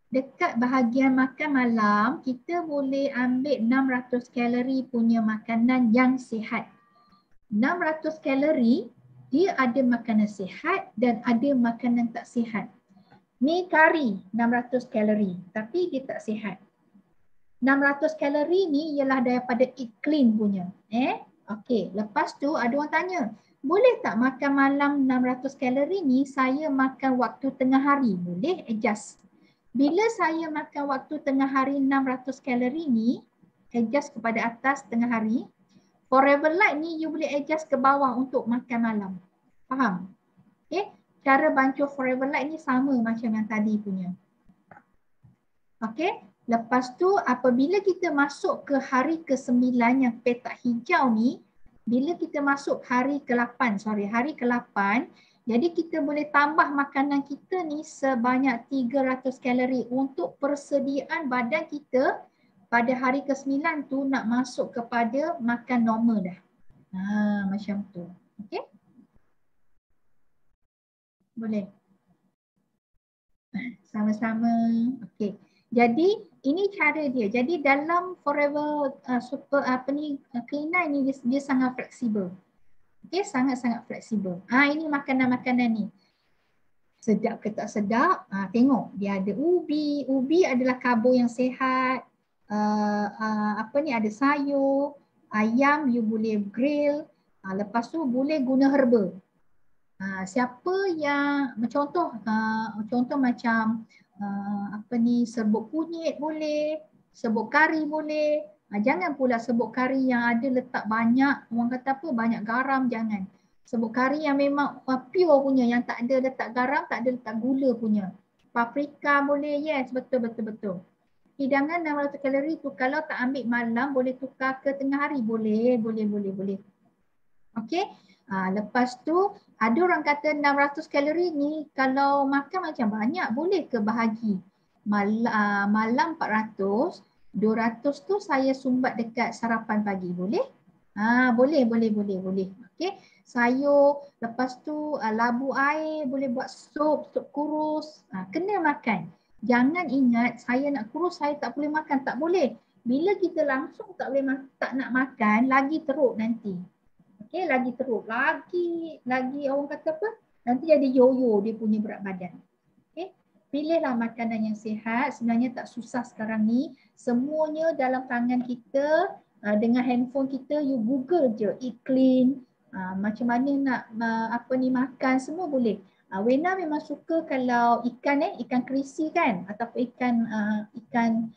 Dekat bahagian makan malam, kita boleh ambil 600 kalori punya makanan yang sihat. 600 kalori, dia ada makanan sihat dan ada makanan tak sihat. Ni kari 600 kalori tapi dia tak sihat. 600 kalori ni ialah daripada eat clean punya. Okey, lepas tu ada orang tanya, boleh tak makan malam 600 kalori ni saya makan waktu tengah hari? Boleh, adjust. Bila saya makan waktu tengah hari 600 kalori ni, adjust kepada atas tengah hari. Forever Light ni you boleh adjust ke bawah untuk makan malam. Faham? Okey. Cara bancuh Forever Light ni sama macam yang tadi punya. Okey, lepas tu apabila kita masuk ke hari ke-9 yang petak hijau ni, bila kita masuk hari ke-8, hari ke-8, jadi kita boleh tambah makanan kita ni sebanyak 300 kalori untuk persediaan badan kita pada hari ke-9 tu nak masuk kepada makan normal dah. Macam tu. Okey? Boleh. Sama-sama. Okey. Jadi ini cara dia. Jadi dalam Forever Clean Line ni dia sangat fleksibel. Okey, sangat-sangat fleksibel. Ini makanan-makanan ni. Sedap ke tak sedap? Tengok dia ada ubi. Ubi adalah karbo yang sihat. Ada sayur, ayam you boleh grill. Lepas tu boleh guna herba. Siapa yang contoh macam serbuk kunyit boleh, serbuk kari boleh. Jangan pula serbuk kari yang ada letak banyak, orang kata apa, banyak garam, jangan. Serbuk kari yang memang pure punya, yang tak ada letak garam, tak ada letak gula punya. Paprika boleh, yes, betul. Hidangan 600 kalori tu kalau tak ambil malam boleh tukar ke tengah hari, boleh. Okey. Lepas tu ada orang kata 600 kalori ni kalau makan macam banyak, boleh ke bahagi? Malam 400, 200 tu saya sumbat dekat sarapan pagi, boleh? Boleh. Okey. Sayur, lepas tu labu air, boleh buat sup kurus. Kena makan. Jangan ingat saya nak kurus, saya tak boleh makan, tak boleh. Bila kita langsung tak nak makan, lagi teruk nanti. Okey, lagi teruk. Lagi orang kata apa? Nanti jadi yo-yo dia punya berat badan. Okey. Pilihlah makanan yang sihat. Sebenarnya tak susah sekarang ni. Semuanya dalam tangan kita, dengan handphone kita, you Google je eat clean. Macam mana nak makan, semua boleh. Wena memang suka kalau ikan kerisi kan, ataupun ikan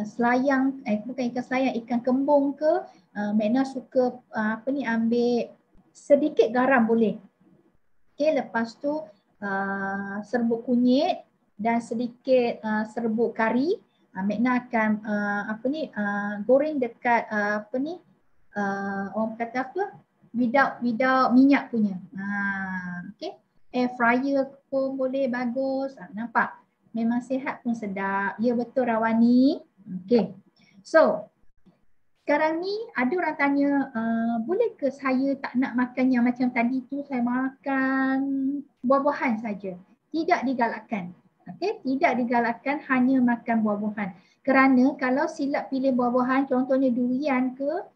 selayang, bukan ikan selayang, ikan kembung ke, Magna suka ambil sedikit garam boleh. Okey, lepas tu serbuk kunyit dan sedikit serbuk kari. Magna akan goreng dekat orang kata apa? Without minyak punya. Okey. Air fryer pun boleh, bagus. Nampak? Memang sihat pun sedap. Ya betul Rawani. Okey. So, sekarang ni ada orang tanya, boleh ke saya tak nak makan yang macam tadi tu, saya makan buah-buahan saja. Tidak digalakkan. Okay? Okey, tidak digalakkan hanya makan buah-buahan. Kerana kalau silap pilih buah-buahan, contohnya durian ke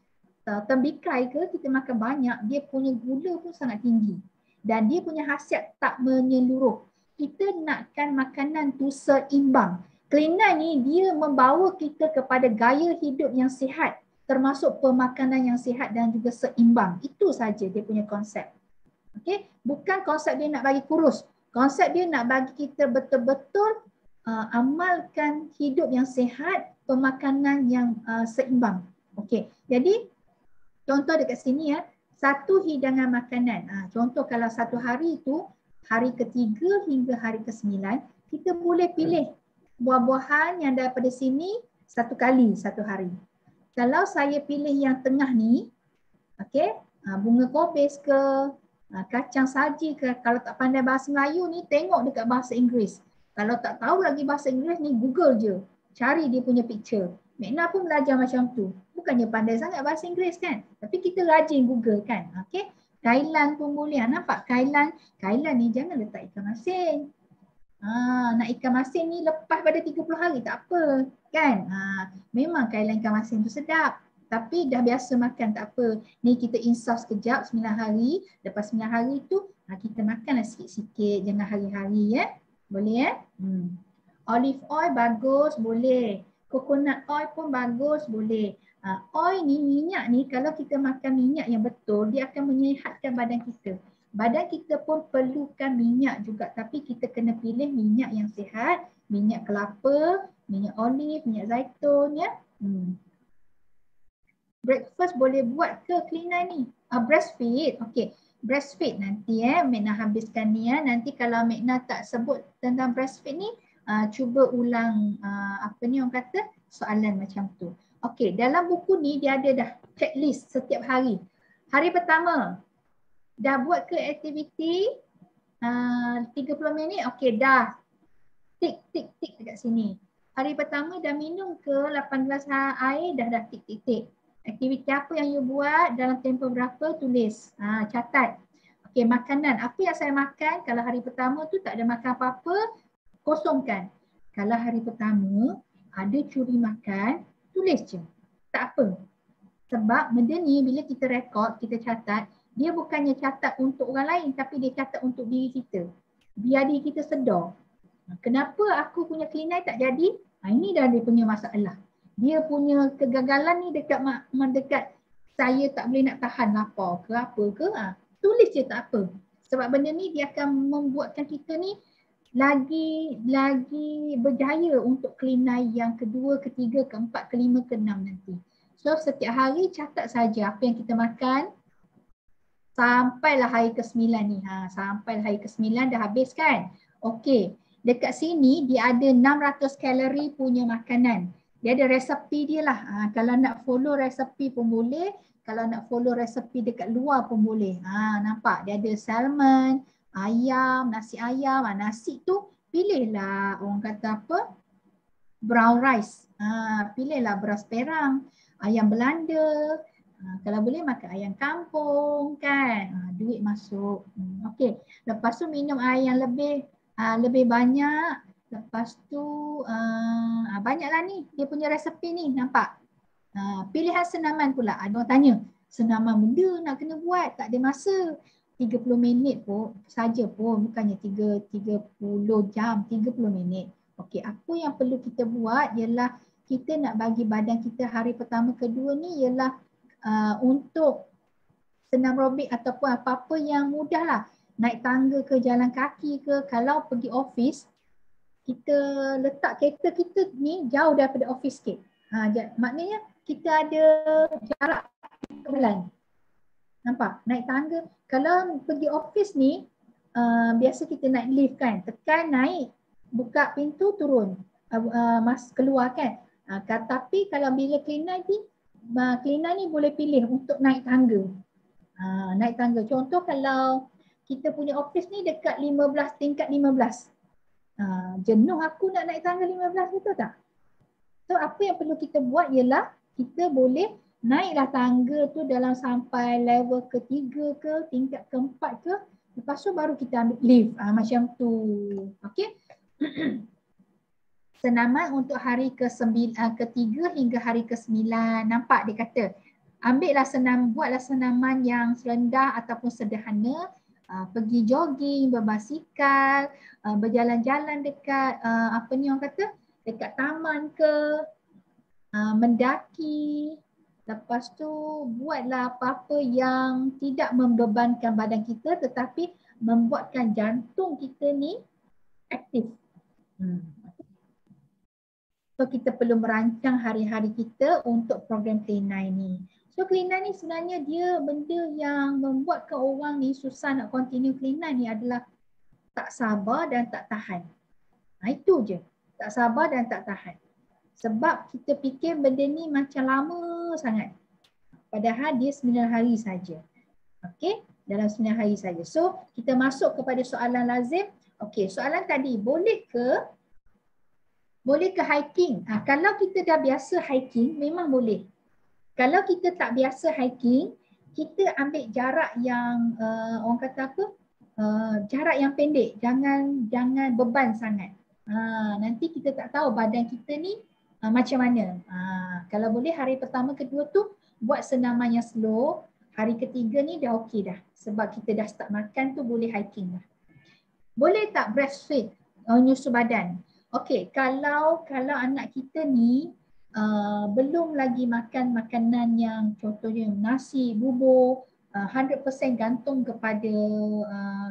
tembikai ke, kita makan banyak, dia punya gula pun sangat tinggi. Dan dia punya khasiat tak menyeluruh. Kita nakkan makanan tu seimbang. Kelainan ni dia membawa kita kepada gaya hidup yang sihat, termasuk pemakanan yang sihat dan juga seimbang. Itu saja dia punya konsep. Okey, bukan konsep dia nak bagi kurus. Konsep dia nak bagi kita betul-betul amalkan hidup yang sihat, pemakanan yang seimbang. Okey, jadi contoh dekat sini ya, satu hidangan makanan. Contoh kalau satu hari itu, hari ke-3 hingga hari ke-9, kita boleh pilih buah-buahan yang daripada sini satu kali satu hari. Kalau saya pilih yang tengah ni, okey, bunga kobis ke, kacang saji ke, kalau tak pandai bahasa Melayu ni, tengok dekat bahasa Inggeris. Kalau tak tahu lagi bahasa Inggeris ni, Google je. Cari dia punya picture. Mekna pun belajar macam tu. Bukannya pandai sangat bahasa Inggeris kan. Tapi kita rajin Google kan. Okey. Kailan pun boleh. Nampak kailan? Kailan ni jangan letak ikan masin. Nak ikan masin ni lepas pada 30 hari tak apa. Kan? Memang kailan ikan masin tu sedap. Tapi dah biasa makan tak apa. Ni kita insaf sekejap 9 hari. Lepas 9 hari tu kita makanlah sikit-sikit. Jangan hari-hari ya. Boleh ya? Olive oil bagus, boleh. Coconut oil pun bagus, boleh. Oil ni, minyak ni, kalau kita makan minyak yang betul, dia akan menyihatkan badan kita. Badan kita pun perlukan minyak juga, tapi kita kena pilih minyak yang sihat, minyak kelapa, minyak olive, minyak zaitun ya. Breakfast boleh buat ke Clean9 ni? Breastfeed, okey. Breastfeed nanti Mekna habiskan ni ya. Nanti kalau Mekna tak sebut tentang breastfeed ni, cuba ulang apa ni orang kata soalan macam tu. Okey, dalam buku ni dia ada dah checklist setiap hari. Hari pertama dah buat ke aktiviti 30 minit, okey dah. Tik dekat sini. Hari pertama dah minum ke 8 gelas air, dah tik. Aktiviti apa yang you buat dalam tempoh berapa, tulis. Catat. Okey, makanan. Apa yang saya makan kalau hari pertama tu tak ada makan apa-apa, kosongkan. Kalau hari pertama ada curi makan, tulis je. Tak apa. Sebab benda ni bila kita rekod, kita catat, dia bukannya catat untuk orang lain tapi dia catat untuk diri kita. Biar diri kita sedar. Kenapa aku punya Clean9 tak jadi? Ini dah dia punya masalah. Dia punya kegagalan ni dekat saya tak boleh nak tahan lapar ke apa ke. Tulis je tak apa. Sebab benda ni dia akan membuatkan kita ni lagi berjaya untuk Clean9 yang kedua, ketiga, keempat, kelima, keenam nanti. So setiap hari catat saja apa yang kita makan sampailah hari ke-9 ni. Sampai hari ke-9 dah habis kan? Okey. Dekat sini dia ada 600 kalori punya makanan. Dia ada resepi dia lah. Kalau nak follow resepi pun boleh. Kalau nak follow resepi dekat luar pun boleh. Nampak dia ada salmon, ayam, nasi ayam. Nasi tu pilihlah orang kata apa? Brown rice. Pilihlah beras perang, ayam Belanda. Kalau boleh makan ayam kampung kan. Duit masuk. Okey. Lepas tu minum air yang lebih banyak. Lepas tu banyaklah ni dia punya resepi ni, nampak? Pilihan senaman pula. Ada orang tanya, senaman benda nak kena buat, tak ada masa. 30 minit pun saja pun, bukannya 30 jam, 30 minit. Okey, apa yang perlu kita buat ialah kita nak bagi badan kita hari pertama kedua ni ialah untuk senam aerobik ataupun apa-apa yang mudah lah. Naik tangga ke, jalan kaki ke, kalau pergi office kita letak kereta kita ni jauh daripada office sikit. Maknanya kita ada jarak berjalan. Nampak? Naik tangga. Kalau pergi office ni, biasa kita naik lift kan. Tekan, naik, buka pintu, turun. Keluar kan. Tapi kalau bila Clean9 ni boleh pilih untuk naik tangga. Naik tangga. Contoh kalau kita punya office ni dekat tingkat 15. Jenuh aku nak naik tangga 15, betul tak? So apa yang perlu kita buat ialah kita boleh naiklah tangga tu dalam sampai level ke-3 ke, tingkat ke-4 ke, lepas tu baru kita ambil lift. Macam tu. Okey. Senaman untuk hari ketiga hingga hari ke-9. Nampak dia kata, buatlah senaman yang rendah ataupun sederhana. Pergi jogging, berbasikal, berjalan-jalan dekat dekat taman ke, mendaki. Lepas tu buatlah apa-apa yang tidak membebankan badan kita tetapi membuatkan jantung kita ni aktif. So kita perlu merancang hari-hari kita untuk program Clean 9 ni. So Clean 9 ni sebenarnya dia benda yang membuatkan orang ni susah nak continue Clean 9 ni adalah tak sabar dan tak tahan. Itu je. Tak sabar dan tak tahan. Sebab kita fikir benda ni macam lama sangat. Padahal dia 9 hari saja. Okey, dalam 9 hari saja. So kita masuk kepada soalan lazim. Okey, soalan tadi, boleh ke hiking? Kalau kita dah biasa hiking, memang boleh. Kalau kita tak biasa hiking, kita ambil jarak yang orang kata apa? Jarak yang pendek. Jangan beban sangat. Nanti kita tak tahu badan kita ni macam mana. Kalau boleh hari pertama, kedua tu buat senaman yang slow. Hari ketiga ni dah okey dah. Sebab kita dah start makan tu boleh hiking dah. Boleh tak breastfeed? Nyusu badan. Okey, kalau anak kita ni belum lagi makan makanan yang contohnya nasi, bubur, 100% gantung kepada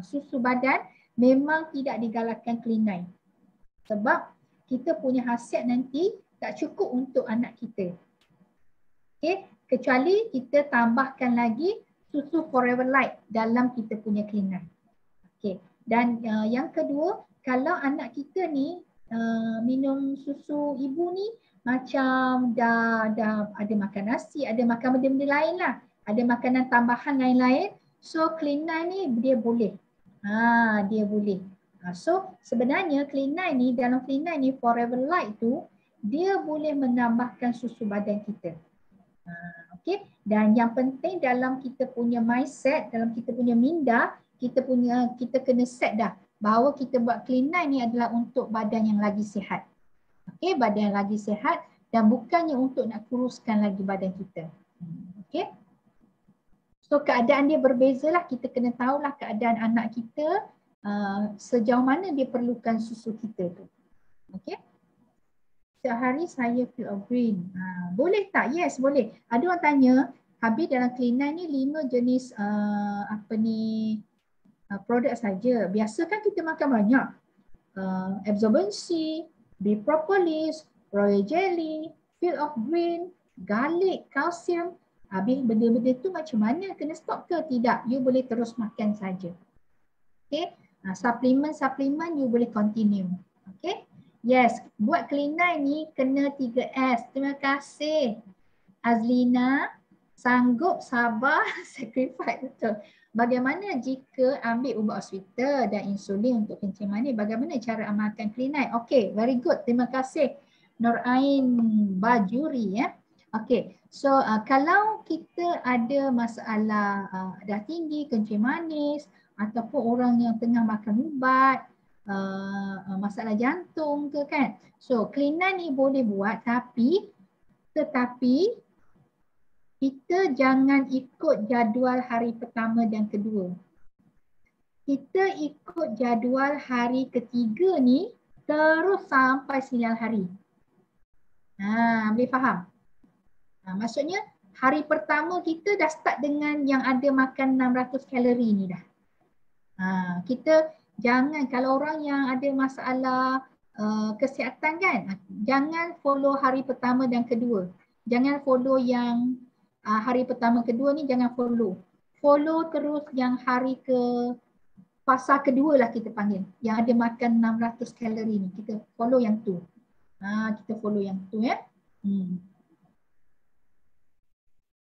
susu badan, memang tidak digalakkan Clean 9. Sebab kita punya hasiat nanti tak cukup untuk anak kita. Okey, kecuali kita tambahkan lagi susu Forever Light dalam kita punya Clean 9. Okey, dan yang kedua, kalau anak kita ni minum susu ibu ni macam dah ada makan nasi, ada makan benda-benda lain lah, ada makanan tambahan lain-lain, so Clean 9 ni dia boleh. Dia boleh. So sebenarnya Clean 9 ni, dalam Clean 9 ni Forever Light tu dia boleh menambahkan susu badan kita. Okey, dan yang penting dalam kita punya mindset, dalam kita punya minda, kita kena set dah bahawa kita buat Clean 9 ni adalah untuk badan yang lagi sihat. Okey, badan yang lagi sihat dan bukannya untuk nak kuruskan lagi badan kita. Okey. So keadaan dia berbezalah, kita kena tahulah keadaan anak kita sejauh mana dia perlukan susu kita tu. Okey. Setiap hari saya feel of green. Boleh tak? Yes, boleh. Ada orang tanya, habis dalam Clean 9 ni 5 jenis produk saja. Biasa kan kita makan banyak. Absorbency, B-propolis, royal jelly, feel of green, garlic, kalsium. Habis benda-benda tu macam mana? Kena stop ke? Tidak. You boleh terus makan saja. Okay. Suplemen you boleh continue. Okay. Yes. Buat Clean 9 ni kena 3S. Terima kasih Azlina. Sanggup, sabar, sacrifice. Betul. Bagaimana jika ambil ubat hospital dan insulin untuk kencing manis? Bagaimana cara amalkan Clean 9? Okey, very good. Terima kasih Nur Ain Bajuri ya. Okey. So kalau kita ada masalah dah tinggi, kencing manis ataupun orang yang tengah makan ubat, masalah jantung ke kan. So Clean 9 ni boleh buat tetapi kita jangan ikut jadual hari pertama dan kedua. Kita ikut jadual hari ketiga ni terus sampai 9 hari. Boleh faham? Maksudnya hari pertama kita dah start dengan yang ada makan 600 kalori ni dah. Kita jangan, kalau orang yang ada masalah kesihatan kan, jangan follow hari pertama dan kedua. Jangan follow yang hari pertama kedua ni, jangan follow. Follow terus yang hari fasa kedua lah kita panggil. Yang ada makan 600 kalori ni. Kita follow yang tu. Kita follow yang tu ya.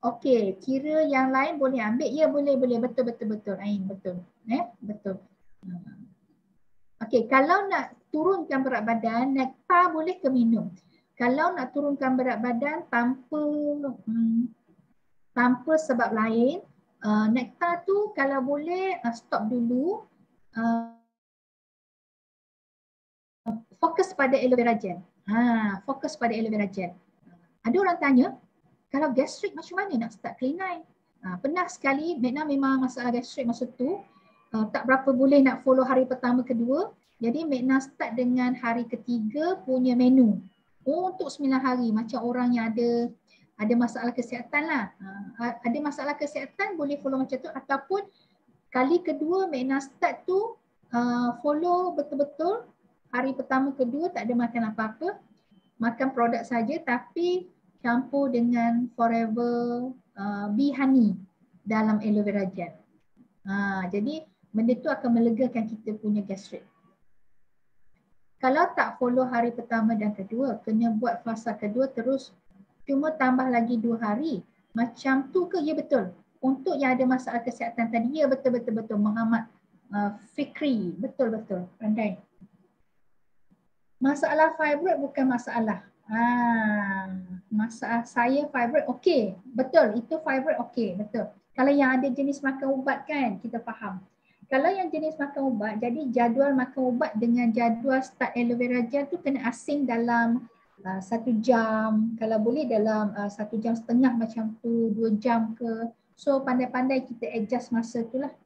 Okey, kira yang lain boleh ambil? Ya boleh. Betul. Ain, betul. Betul. Okey, kalau nak turunkan berat badan, nektar boleh ke minum? Kalau nak turunkan berat badan tanpa sebab lain, nektar tu kalau boleh stop dulu. fokus pada aloe vera gel. Fokus pada aloe vera gel. Ada orang tanya, kalau gastrik macam mana nak start Clean9? Pernah sekali Mekna memang masalah gastrik masa tu, tak berapa boleh nak follow hari pertama kedua. Jadi Mekna start dengan hari ketiga punya menu. Untuk 9 hari macam orang yang ada masalah kesihatan lah. Ada masalah kesihatan boleh follow macam tu, ataupun kali kedua Mekna start tu follow betul-betul hari pertama kedua tak ada makan apa-apa. Makan produk saja tapi campur dengan Forever Bee Honey dalam aloe vera gel. Jadi benda tu akan melegakan kita punya gastrik. Kalau tak follow hari pertama dan kedua, kena buat fasa kedua terus cuma tambah lagi 2 hari. Macam tu ke? Ya betul. Untuk yang ada masalah kesihatan tadi, ya betul-betul Muhammad Fikri. Betul-betul. Pandai. Masalah fibroid bukan masalah. Masalah saya fibroid okey. Betul, itu fibroid okey, betul. Kalau yang ada jenis makan ubat kan, kita faham. Kalau yang jenis makan ubat, jadi jadual makan ubat dengan jadual start aloe vera gel tu kena asing dalam 1 jam. Kalau boleh dalam 1 jam setengah macam tu, 2 jam ke. So pandai-pandai kita adjust masa tu lah.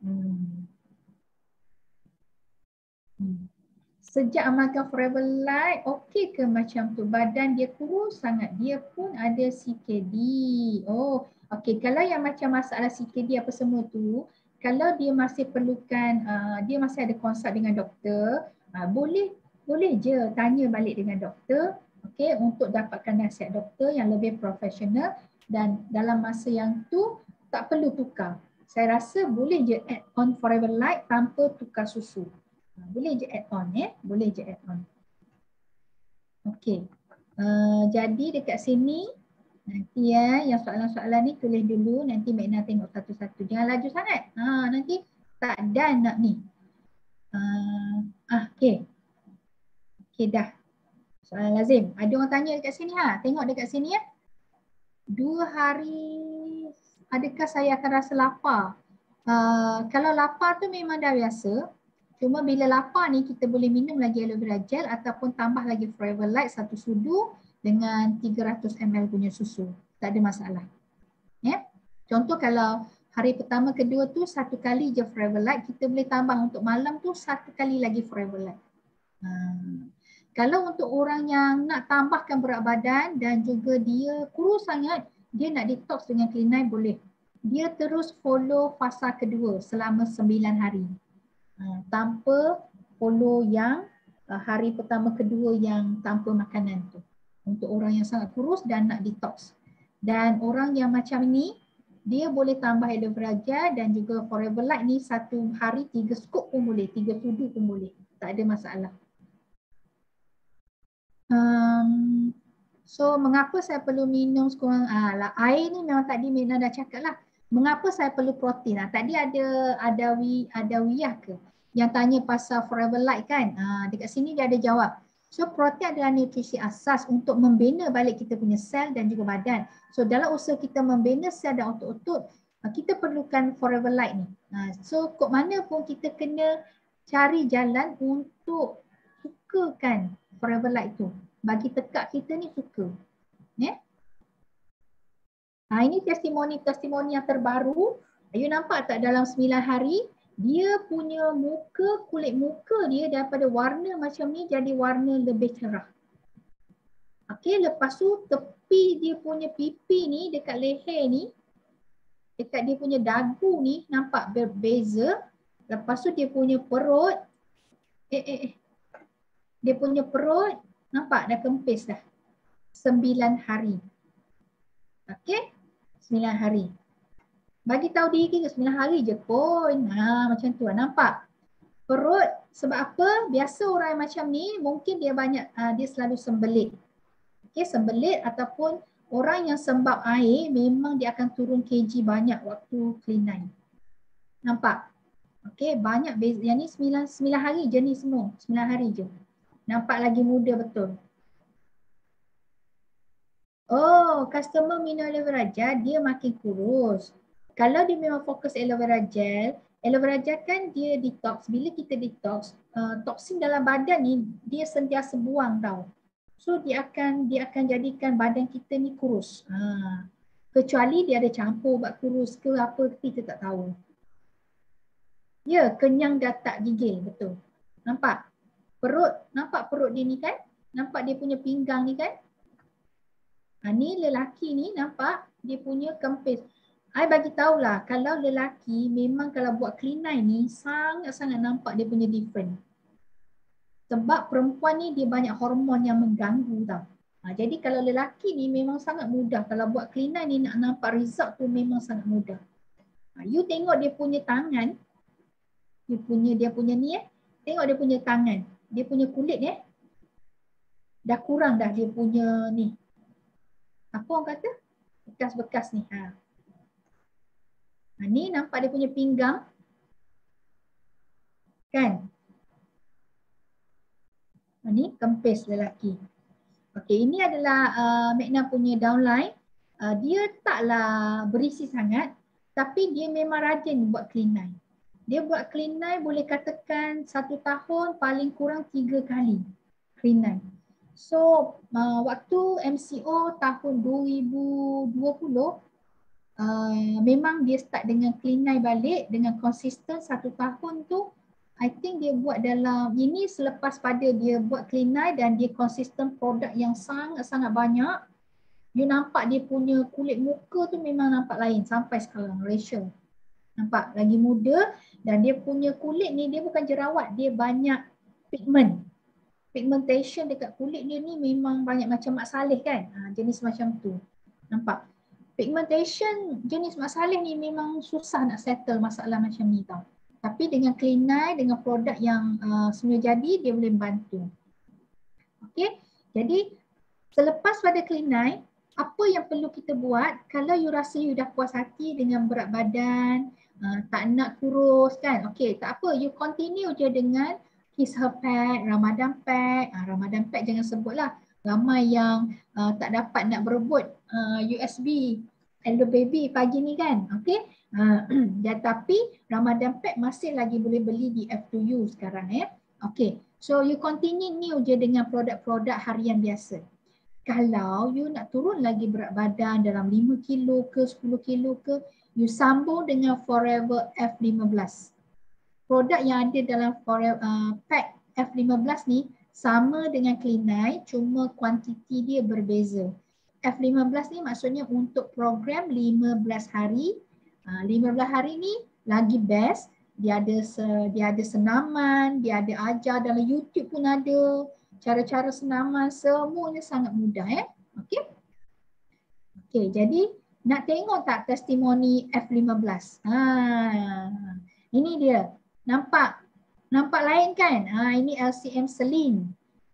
Sejak makan Forever Light, okey ke macam tu? Badan dia kurus sangat. Dia pun ada CKD. Oh, okey. Kalau yang macam masalah CKD apa semua tu, kalau dia masih perlukan, dia masih ada konsult dengan doktor, boleh je tanya balik dengan doktor, okey, untuk dapatkan nasihat doktor yang lebih profesional, dan dalam masa yang tu tak perlu tukar. Saya rasa boleh je add on Forever Light tanpa tukar susu. Boleh je add on boleh je add on. Okey. Jadi dekat sini nanti yang soalan-soalan ni tulis dulu, nanti Mekna tengok satu-satu. Jangan laju sangat. Nanti tak done nak ni. Okey. Okey dah. Soalan lazim. Ada orang tanya dekat sini Tengok dekat sini 2 hari adakah saya akan rasa lapar? Kalau lapar tu memang dah biasa. Cuma bila lapar ni kita boleh minum lagi aloe vera gel ataupun tambah lagi Forever Light 1 sudu dengan 300 ml punya susu. Tak ada masalah. Contoh kalau hari pertama kedua tu 1 kali je Forever Light, kita boleh tambah untuk malam tu 1 kali lagi Forever Light. Kalau untuk orang yang nak tambahkan berat badan dan juga dia kurus sangat, dia nak detox dengan Clean9 boleh. Dia terus follow fasa kedua selama 9 hari. Tanpa follow yang hari pertama kedua yang tanpa makanan tu. Untuk orang yang sangat kurus dan nak detox. Dan orang yang macam ni, dia boleh tambah aloe vera gel dan juga Forever Light ni 1 hari 3 scoop pun boleh, 3 sudu pun boleh. Tak ada masalah. So mengapa saya perlu minum sekurang air ni memang tadi Mekna dah cakap lah. Mengapa saya perlu protein? Tadi ada Wiyah ke yang tanya pasal Forever Light kan? Dekat sini dia ada jawab. So protein adalah nutrisi asas untuk membina balik kita punya sel dan juga badan. So dalam usaha kita membina sel dan otot-otot, kita perlukan Forever Light ni. So kok mana pun kita kena cari jalan untuk sukakan Forever Light tu. Bagi tekak kita ni suka. Ini testimoni yang terbaru. You nampak tak dalam 9 hari, dia punya kulit muka dia daripada warna macam ni jadi warna lebih cerah. Okey, lepas tu tepi dia punya pipi ni dekat leher ni, dekat dia punya dagu ni nampak berbeza. Lepas tu dia punya perut, dia punya perut nampak dah kempis dah. 9 hari. Okey, 9 hari. Bagi tahu diri ke 9 hari je pun. Macam tu nampak. Perut sebab apa? Biasa orang yang macam ni mungkin dia dia selalu sembelit. Okey, sembelit ataupun orang yang sembab air memang dia akan turun kg banyak waktu Clean9. Nampak? Okey, banyak beza. Yang ni 9 hari je ni semua. 9 hari je. Nampak lagi muda betul. Oh, customer minum aloe vera gel dia makin kurus. Kalau dia memang fokus aloe vera gel, Aloe vera gel kan dia detox. Bila kita detox, toksin dalam badan ni dia sentiasa buang tau. So dia akan jadikan badan kita ni kurus. Kecuali dia ada campur ubat kurus ke apa, kita tak tahu. Ya, kenyang dah tak gigil, betul. Nampak? Nampak perut dia ni kan? Nampak dia punya pinggang ni kan? Ni lelaki ni nampak dia punya kempis. I bagi tahulah, kalau lelaki memang kalau buat clean eye ni sangat-sangat nampak dia punya different. Sebab perempuan ni dia banyak hormon yang mengganggu tau. Jadi kalau lelaki ni memang sangat mudah. Kalau buat clean eye ni nak nampak result tu memang sangat mudah. You tengok dia punya tangan. Dia punya ni tengok dia punya tangan. Dia punya kulit dah kurang dah dia punya ni. Apa orang kata? Bekas-bekas ni. Ni nampak dia punya pinggang. Kan? Ni kempis lelaki. Okey, ini adalah Magna punya downline. Dia taklah berisi sangat. Tapi dia memang rajin buat clean eye. Dia buat clean eye boleh katakan 1 tahun paling kurang 3 kali clean eye. So waktu MCO tahun 2020 memang dia start dengan clean eye balik dengan konsisten 1 tahun tu. I think dia buat dalam ini selepas pada dia buat clean eye dan dia konsisten produk yang sangat-sangat banyak. You nampak dia punya kulit muka tu memang nampak lain sampai sekarang, Rachel. Nampak lagi muda dan dia punya kulit ni dia bukan jerawat, dia banyak pigment. Pigmentation dekat kulit dia ni memang banyak macam Mak Saleh kan. Jenis macam tu. Nampak? Pigmentation jenis Mak Saleh ni memang susah nak settle masalah macam ni tau. Tapi dengan clean eye, dengan produk yang semua jadi, dia boleh bantu. Okey, jadi selepas pada clean eye, apa yang perlu kita buat kalau you rasa you dah puas hati dengan berat badan, tak nak kurus kan? Okey, tak apa, you continue je dengan Kiss Her Pack, Ramadan Pack. Ramadan Pack jangan sebutlah. Ramai yang tak dapat nak berebut USB Hello Baby pagi ni kan? Okey. Tapi Ramadan Pack masih lagi boleh beli di F2U sekarang Okey. So you continue je dengan produk-produk harian biasa. Kalau you nak turun lagi berat badan dalam 5 kilo ke 10 kilo ke, you sambung dengan Forever F15. Produk yang ada dalam pack F15 ni sama dengan clean eye, cuma kuantiti dia berbeza. F15 ni maksudnya untuk program 15 hari. 15 hari ni lagi best. Dia ada senaman, dia ada ajar dalam YouTube pun ada. Cara-cara senaman semuanya sangat mudah Okey. Okey, jadi nak tengok tak testimoni F15? Ini dia. Nampak lain kan? Ini LCM Celine.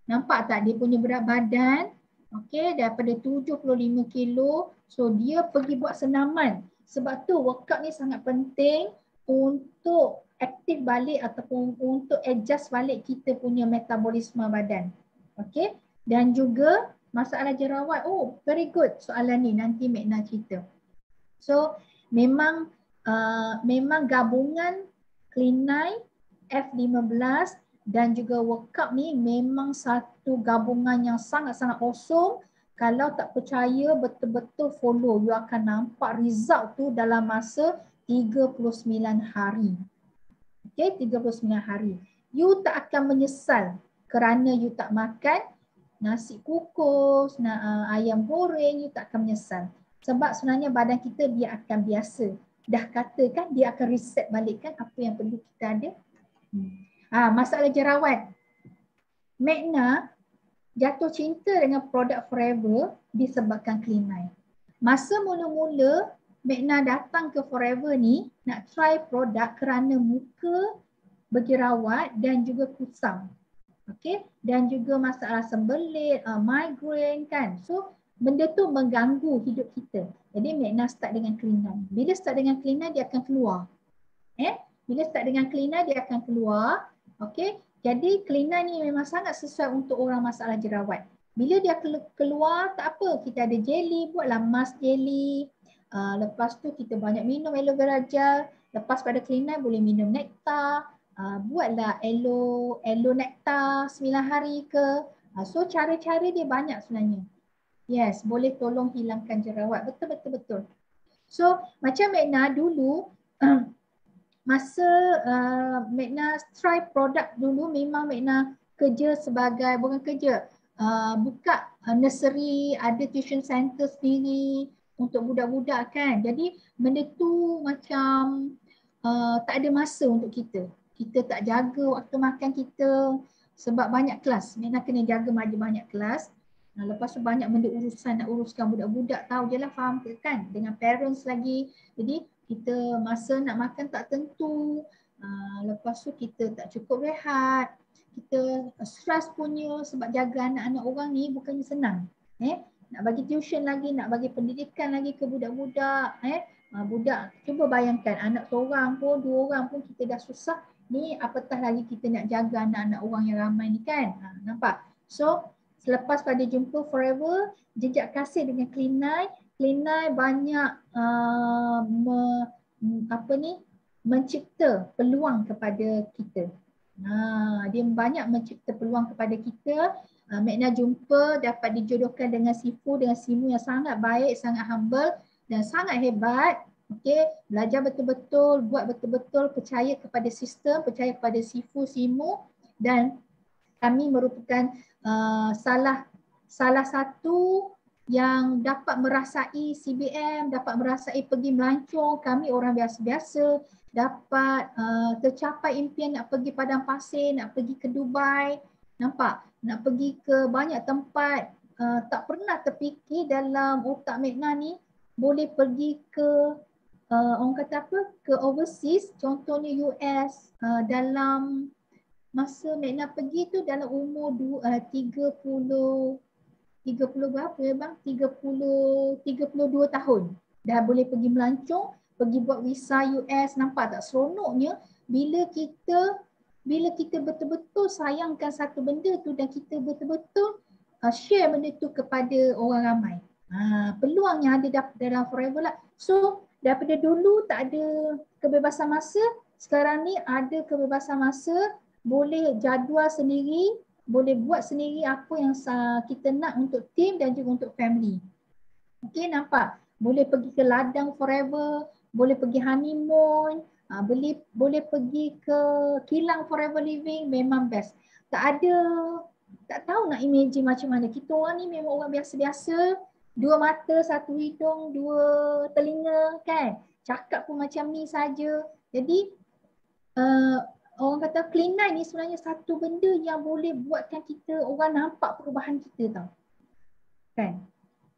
Nampak tak dia punya berat badan? Okey, daripada 75 kilo. So dia pergi buat senaman. Sebab tu workout ni sangat penting untuk aktif balik ataupun untuk adjust balik kita punya metabolisme badan. Okey, dan juga masalah jerawat. Oh, very good soalan ni, nanti Magna cerita. So memang gabungan clean eye, F15 dan juga workup ni memang satu gabungan yang sangat-sangat awesome. Kalau tak percaya, betul-betul follow. You akan nampak result tu dalam masa 39 hari. Okay, 39 hari. You tak akan menyesal kerana you tak makan nasi kukus, ayam goreng, you tak akan menyesal. Sebab sebenarnya badan kita dia akan biasa. Dah katakan dia akan reset balik kan apa yang perlu kita ada. Masalah jerawat. Magna jatuh cinta dengan produk Forever disebabkan clean eye. Masa mula-mula Magna datang ke Forever ni nak try produk kerana muka berjerawat dan juga kusam. Okey, dan juga masalah sembelit, migraine kan. So benda tu mengganggu hidup kita. Jadi Magna start dengan clean eye. Bila start dengan clean eye dia akan keluar. Bila start dengan clean eye dia akan keluar. Okey. Jadi clean eye ni memang sangat sesuai untuk orang masalah jerawat. Bila dia keluar tak apa, kita ada jelly, buatlah mask jelly. Lepas tu kita banyak minum aloe vera gel. Lepas pada Clean9 boleh minum nektar, buatlah elo nektar 9 hari ke. So cara-cara dia banyak sebenarnya. Yes, boleh tolong hilangkan jerawat. Betul. So macam Magna dulu, masa Magna try produk dulu, memang Magna kerja sebagai, bukan kerja, buka nursery, ada tuition center sendiri untuk budak-budak kan. Jadi benda tu macam tak ada masa untuk kita. Kita tak jaga waktu makan kita sebab banyak kelas. Magna kena jaga banyak kelas. Lepas tu banyak benda urusan nak uruskan budak-budak, tahu je lah, faham ke kan, dengan parents lagi. Jadi kita masa nak makan tak tentu. Lepas tu kita tak cukup rehat. Kita stress punya sebab jaga anak-anak orang ni bukannya senang. Nak bagi tuition lagi, nak bagi pendidikan lagi ke budak-budak. Budak, cuba bayangkan anak seorang pun, 2 orang pun kita dah susah. Ni apatah lagi kita nak jaga anak-anak orang yang ramai ni kan. Nampak? So selepas pada jumpa Forever, jejak kasih dengan Clean9. Clean9 banyak mencipta peluang kepada kita. Dia banyak mencipta peluang kepada kita. Magna jumpa, dapat dijodohkan dengan Sifu, dengan Simu yang sangat baik, sangat humble dan sangat hebat. Okay, belajar betul-betul, buat betul-betul, percaya kepada sistem, percaya kepada Sifu, Simu, dan kami merupakan salah satu yang dapat merasai CBM, dapat merasai pergi melancong. Kami orang biasa-biasa dapat tercapai impian nak pergi padang pasir, nak pergi ke Dubai, nampak? Nak pergi ke banyak tempat. Tak pernah terfikir dalam otak Magna ni boleh pergi ke orang kata apa? Ke overseas, contohnya US, dalam masa Magna pergi tu dalam umur 30 berapa ya bang? 32 tahun. Dah boleh pergi melancong, pergi buat visa US. Nampak tak seronoknya bila kita betul-betul sayangkan satu benda tu dan kita betul-betul share benda tu kepada orang ramai. Peluang yang ada dalam Forever lah. So daripada dulu tak ada kebebasan masa, sekarang ni ada kebebasan masa. Boleh jadual sendiri, boleh buat sendiri apa yang kita nak untuk team dan juga untuk family. Okay, nampak? Boleh pergi ke ladang Forever, boleh pergi honeymoon, boleh pergi ke kilang Forever Living, memang best. Tak tahu nak imagine macam mana. Kita orang ni memang orang biasa-biasa, 2 mata, 1 hidung, 2 telinga kan. Cakap pun macam ni saja. Jadi orang kata Clean9 ni sebenarnya satu benda yang boleh buatkan kita orang nampak perubahan kita tau. Kan?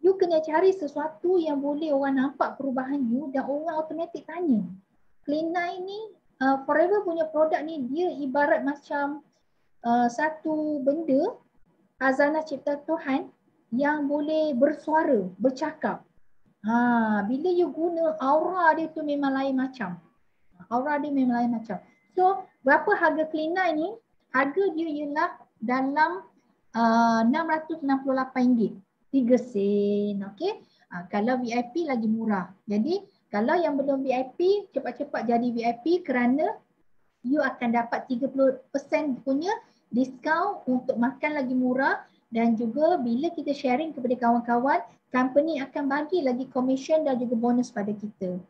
You kena cari sesuatu yang boleh orang nampak perubahan you dan orang automatik tanya. Clean9 ni, Forever punya produk ni dia ibarat macam satu benda, khazanah cipta Tuhan yang boleh bersuara, bercakap. Bila you guna, aura dia tu memang lain macam. So, berapa harga Clean9 ni? Harga dia ialah dalam RM668. 3 sen. Okay? Kalau VIP lagi murah. Jadi, kalau yang belum VIP, cepat-cepat jadi VIP kerana you akan dapat 30% punya diskaun untuk makan lagi murah. Dan juga bila kita sharing kepada kawan-kawan, company akan bagi lagi commission dan juga bonus pada kita.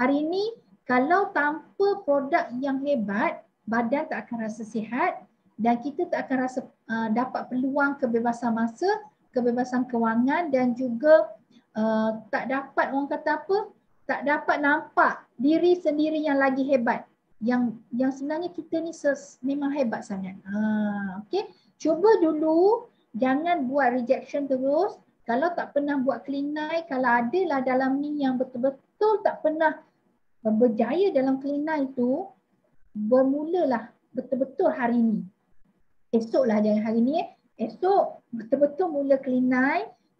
Hari ini, kalau tanpa produk yang hebat, badan tak akan rasa sihat dan kita tak akan rasa dapat peluang kebebasan masa, kebebasan kewangan dan juga tak dapat, orang kata apa, tak dapat nampak diri sendiri yang lagi hebat. Yang sebenarnya kita ni memang hebat sangat. Okay. Cuba dulu, jangan buat rejection terus. Kalau tak pernah buat Clean9, kalau adalah dalam ni yang betul-betul tak pernah berjaya dalam Clean9 tu, bermulalah betul-betul hari ni. Esoklah, jangan hari ni. Esok betul-betul mula Clean9,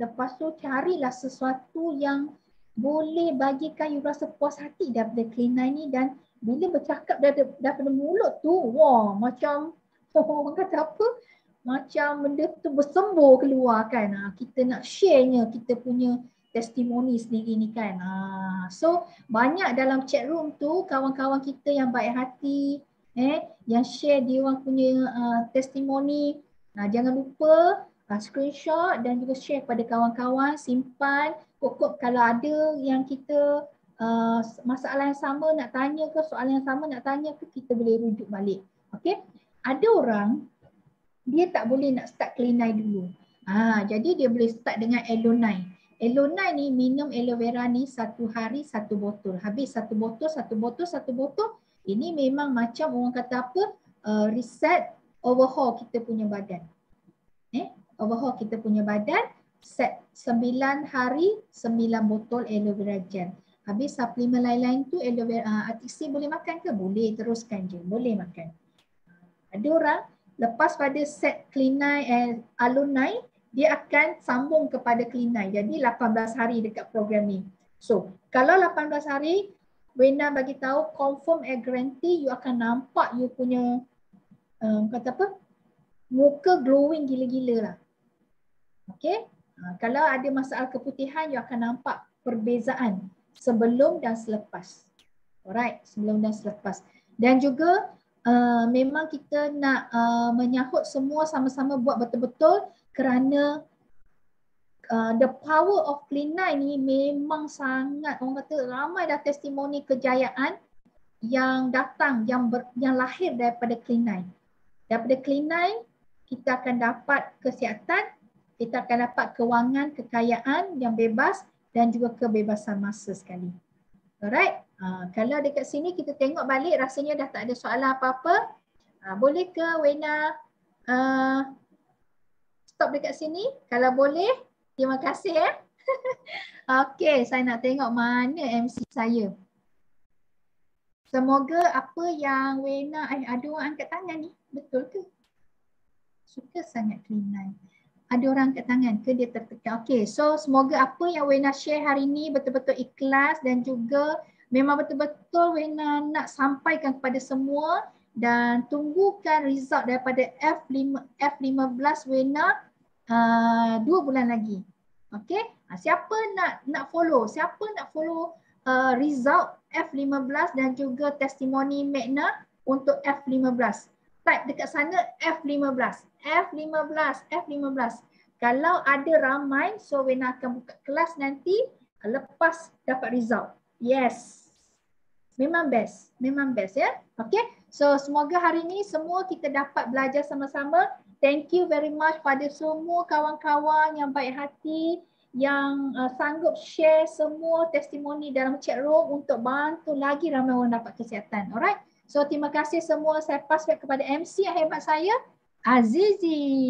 lepas tu carilah sesuatu yang boleh bagikan you rasa puas hati daripada Clean9 ni, dan bila bercakap daripada mulut tu, wah macam orang kata apa? Macam benda tu bersembur keluar kan. Kita nak share-nya kita punya testimoni sendiri ni kan. So banyak dalam chat room tu kawan-kawan kita yang baik hati, yang share dia orang punya testimoni. Jangan lupa screenshot dan juga share kepada kawan-kawan, simpan. Pokok kalau ada yang kita masalah yang sama nak tanya ke, soalan yang sama nak tanya ke, kita boleh rujuk balik. Okay. Ada orang dia tak boleh nak start Clean9 dulu. Jadi dia boleh start dengan Elo9. Elo9 ni minum aloe vera ni 1 hari 1 botol. Habis 1 botol, 1 botol, 1 botol. Ini memang macam orang kata apa? Reset, overhaul kita punya badan. Overhaul kita punya badan. Set 9 hari 9 botol aloe vera gel. Habis suplemen lain-lain tu aloe vera, Atixi boleh makan ke? Boleh, teruskan je. Boleh makan. Ada orang lepas pada set Clean9 Alo9, dia akan sambung kepada Clean9. Jadi 18 hari dekat program ni. So, kalau 18 hari, Wena bagi tahu confirm guarantee you akan nampak you punya kata apa? Muka glowing gila-gila lah. Okay? Kalau ada masalah keputihan, you akan nampak perbezaan sebelum dan selepas. Alright, sebelum dan selepas. Dan juga memang kita nak menyahut semua sama-sama buat betul-betul kerana the power of Clean9 ni memang sangat, orang kata ramai dah testimoni kejayaan yang datang, yang lahir daripada Clean9. Daripada Clean9 kita akan dapat kesihatan, kita akan dapat kewangan, kekayaan yang bebas dan juga kebebasan masa sekali. Alright, kalau dekat sini kita tengok balik rasanya dah tak ada soalan apa-apa. Boleh ke Wena stop dekat sini? Kalau boleh, terima kasih ya. Okey, saya nak tengok mana MC saya. Semoga apa yang Wena, ada orang angkat tangan ni, betul ke? Suka sangat Clean9. Ada orang angkat tangan ke dia tertekan? Okey, so semoga apa yang Wena share hari ni betul-betul ikhlas dan juga memang betul-betul Wena nak sampaikan kepada semua dan tunggukan result daripada F15 Wena 2 bulan lagi. Okey, siapa nak follow? Siapa nak follow result F15 dan juga testimoni Magna untuk F15? Type dekat sana F15. Kalau ada ramai, so Wena akan buka kelas nanti lepas dapat result. Yes. Memang best ya. Okay. So semoga hari ni semua kita dapat belajar sama-sama. Thank you very much pada semua kawan-kawan yang baik hati yang sanggup share semua testimoni dalam chat room untuk bantu lagi ramai orang dapat kesihatan. Alright. So terima kasih semua. Saya pass back kepada MC yang hebat saya, Azizi.